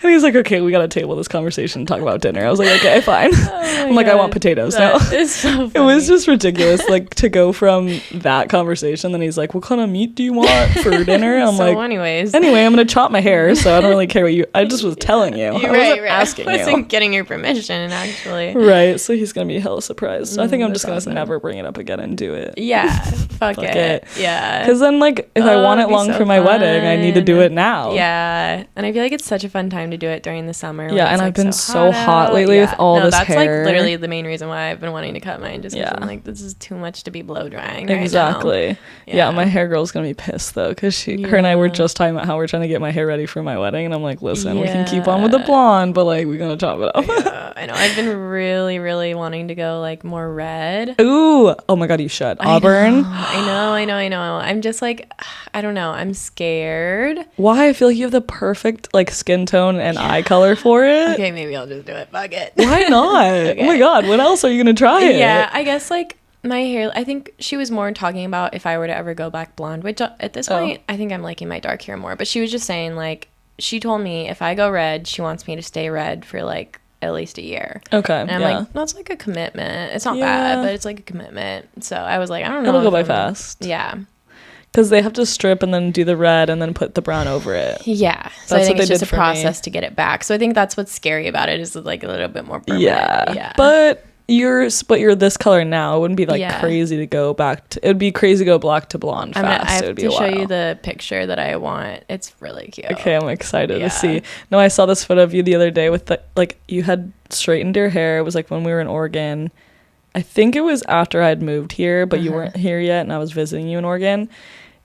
Speaker 1: And he's like, okay, we gotta table this conversation and talk about dinner. I was like, okay, fine.
Speaker 2: Oh
Speaker 1: I'm like, I
Speaker 2: God.
Speaker 1: want potatoes now.
Speaker 2: That is so funny.
Speaker 1: It was just ridiculous, like to go from that conversation. Then he's like, what kind of meat do you want for dinner? I'm
Speaker 2: so
Speaker 1: like,
Speaker 2: anyways.
Speaker 1: anyway, I'm gonna chop my hair, so I don't really care what you. I just was telling you. I wasn't asking
Speaker 2: I wasn't
Speaker 1: you.
Speaker 2: getting your permission, actually.
Speaker 1: Right, so he's gonna be hella surprised. So I think I'm
Speaker 2: That's
Speaker 1: just gonna
Speaker 2: awesome.
Speaker 1: never bring it up again and do it.
Speaker 2: Yeah, fuck
Speaker 1: Fuck
Speaker 2: it.
Speaker 1: it.
Speaker 2: Yeah.
Speaker 1: Because then, like, if I want it
Speaker 2: it'd be
Speaker 1: long
Speaker 2: so
Speaker 1: for my wedding, I need to do
Speaker 2: fun.
Speaker 1: it now.
Speaker 2: Yeah, and I feel like it's such a fun time to do it during the summer. when
Speaker 1: Yeah,
Speaker 2: it's,
Speaker 1: and
Speaker 2: like,
Speaker 1: I've been so hot
Speaker 2: out.
Speaker 1: lately with all this
Speaker 2: that's
Speaker 1: hair.
Speaker 2: like literally the main reason why I've been wanting to cut mine. Just 'cause
Speaker 1: Yeah.
Speaker 2: I'm like, this is too much to be blow drying. right now.
Speaker 1: Exactly. Yeah, my hair girl's gonna be pissed though, because her and I were
Speaker 2: Yeah.
Speaker 1: just talking about how we're trying to get my hair ready for my wedding, and I'm like, listen, we can keep on with the blonde, but like we're gonna chop it off.
Speaker 2: Yeah, I know. I've been really, really wanting to go like more red.
Speaker 1: Ooh, oh my god, you should. Auburn.
Speaker 2: I know. I'm just like, I don't know. I'm scared.
Speaker 1: Why? I feel like you have the perfect like skin tone and eye color for it.
Speaker 2: Okay, maybe I'll just do it. Fuck it.
Speaker 1: Why not? Oh my god, when else are you gonna try it?
Speaker 2: Yeah, I guess like my hair, I think she was more talking about if I were to ever go back blonde, which at this point, I think I'm liking my dark hair more. But she was just saying like, she told me if I go red, she wants me to stay red for like at least a year.
Speaker 1: Okay.
Speaker 2: And I'm like, that's like a commitment. It's not bad, but it's like a commitment. So I was like, I don't know.
Speaker 1: It'll go by
Speaker 2: if I'm-
Speaker 1: fast.
Speaker 2: Yeah.
Speaker 1: Because they have to strip and then do the red and then put the brown over it.
Speaker 2: Yeah. So
Speaker 1: That's
Speaker 2: I think
Speaker 1: what
Speaker 2: it's
Speaker 1: they
Speaker 2: just
Speaker 1: did
Speaker 2: a
Speaker 1: for
Speaker 2: process to get it back. So I think that's what's scary about it is like a little bit more permanent.
Speaker 1: Yeah. But you're this color now. It wouldn't be like crazy to go back to. It would be crazy to go black to blonde fast.
Speaker 2: I
Speaker 1: It
Speaker 2: have
Speaker 1: would be
Speaker 2: to
Speaker 1: a
Speaker 2: show
Speaker 1: while.
Speaker 2: you the picture that I want. It's really cute.
Speaker 1: Okay, I'm excited
Speaker 2: Yeah.
Speaker 1: to see. No, I saw this photo of you the other day with the like you had straightened your hair. It was like when we were in Oregon. I think it was after I'd moved here, but you weren't here yet, and I was visiting you in Oregon.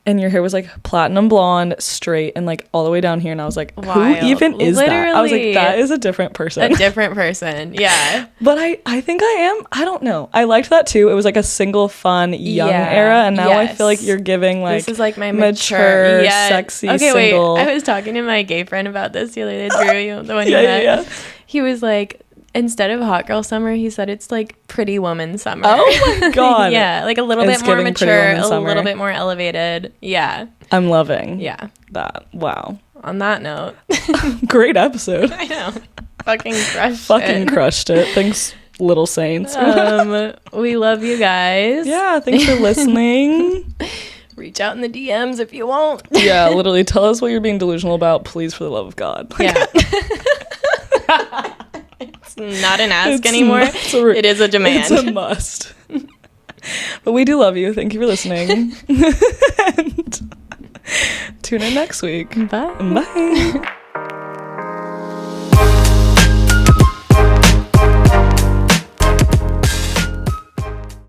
Speaker 1: And your hair was like platinum blonde, straight, and like all the way down here. And I was like,
Speaker 2: Wild.
Speaker 1: Who even is that? I was like, that is a different person.
Speaker 2: A different person. Yeah.
Speaker 1: But I think I am. I don't know. I liked that too. It was like a single, fun, young era. And now I feel like you're giving like,
Speaker 2: this is like my
Speaker 1: mature, sexy, single.
Speaker 2: Wait. I was talking to my gay friend about this the other day. Drew, the one you met. Yeah. He was like, instead of hot girl summer, he said it's like pretty woman summer.
Speaker 1: Oh my God.
Speaker 2: Yeah, like a little bit more mature, a little bit more elevated. Yeah.
Speaker 1: I'm loving
Speaker 2: that.
Speaker 1: Wow.
Speaker 2: On that note.
Speaker 1: Great episode.
Speaker 2: I know. Fucking
Speaker 1: crushed it. Thanks, little saints.
Speaker 2: We love you guys.
Speaker 1: Yeah, thanks for listening.
Speaker 2: Reach out in the DMs if you want.
Speaker 1: Yeah, literally tell us what you're being delusional about, please, for the love of God.
Speaker 2: Yeah. It's not an ask anymore. It is a demand.
Speaker 1: It's a must. But we do love you. Thank you for listening. And tune in next week.
Speaker 2: Bye.
Speaker 1: Bye.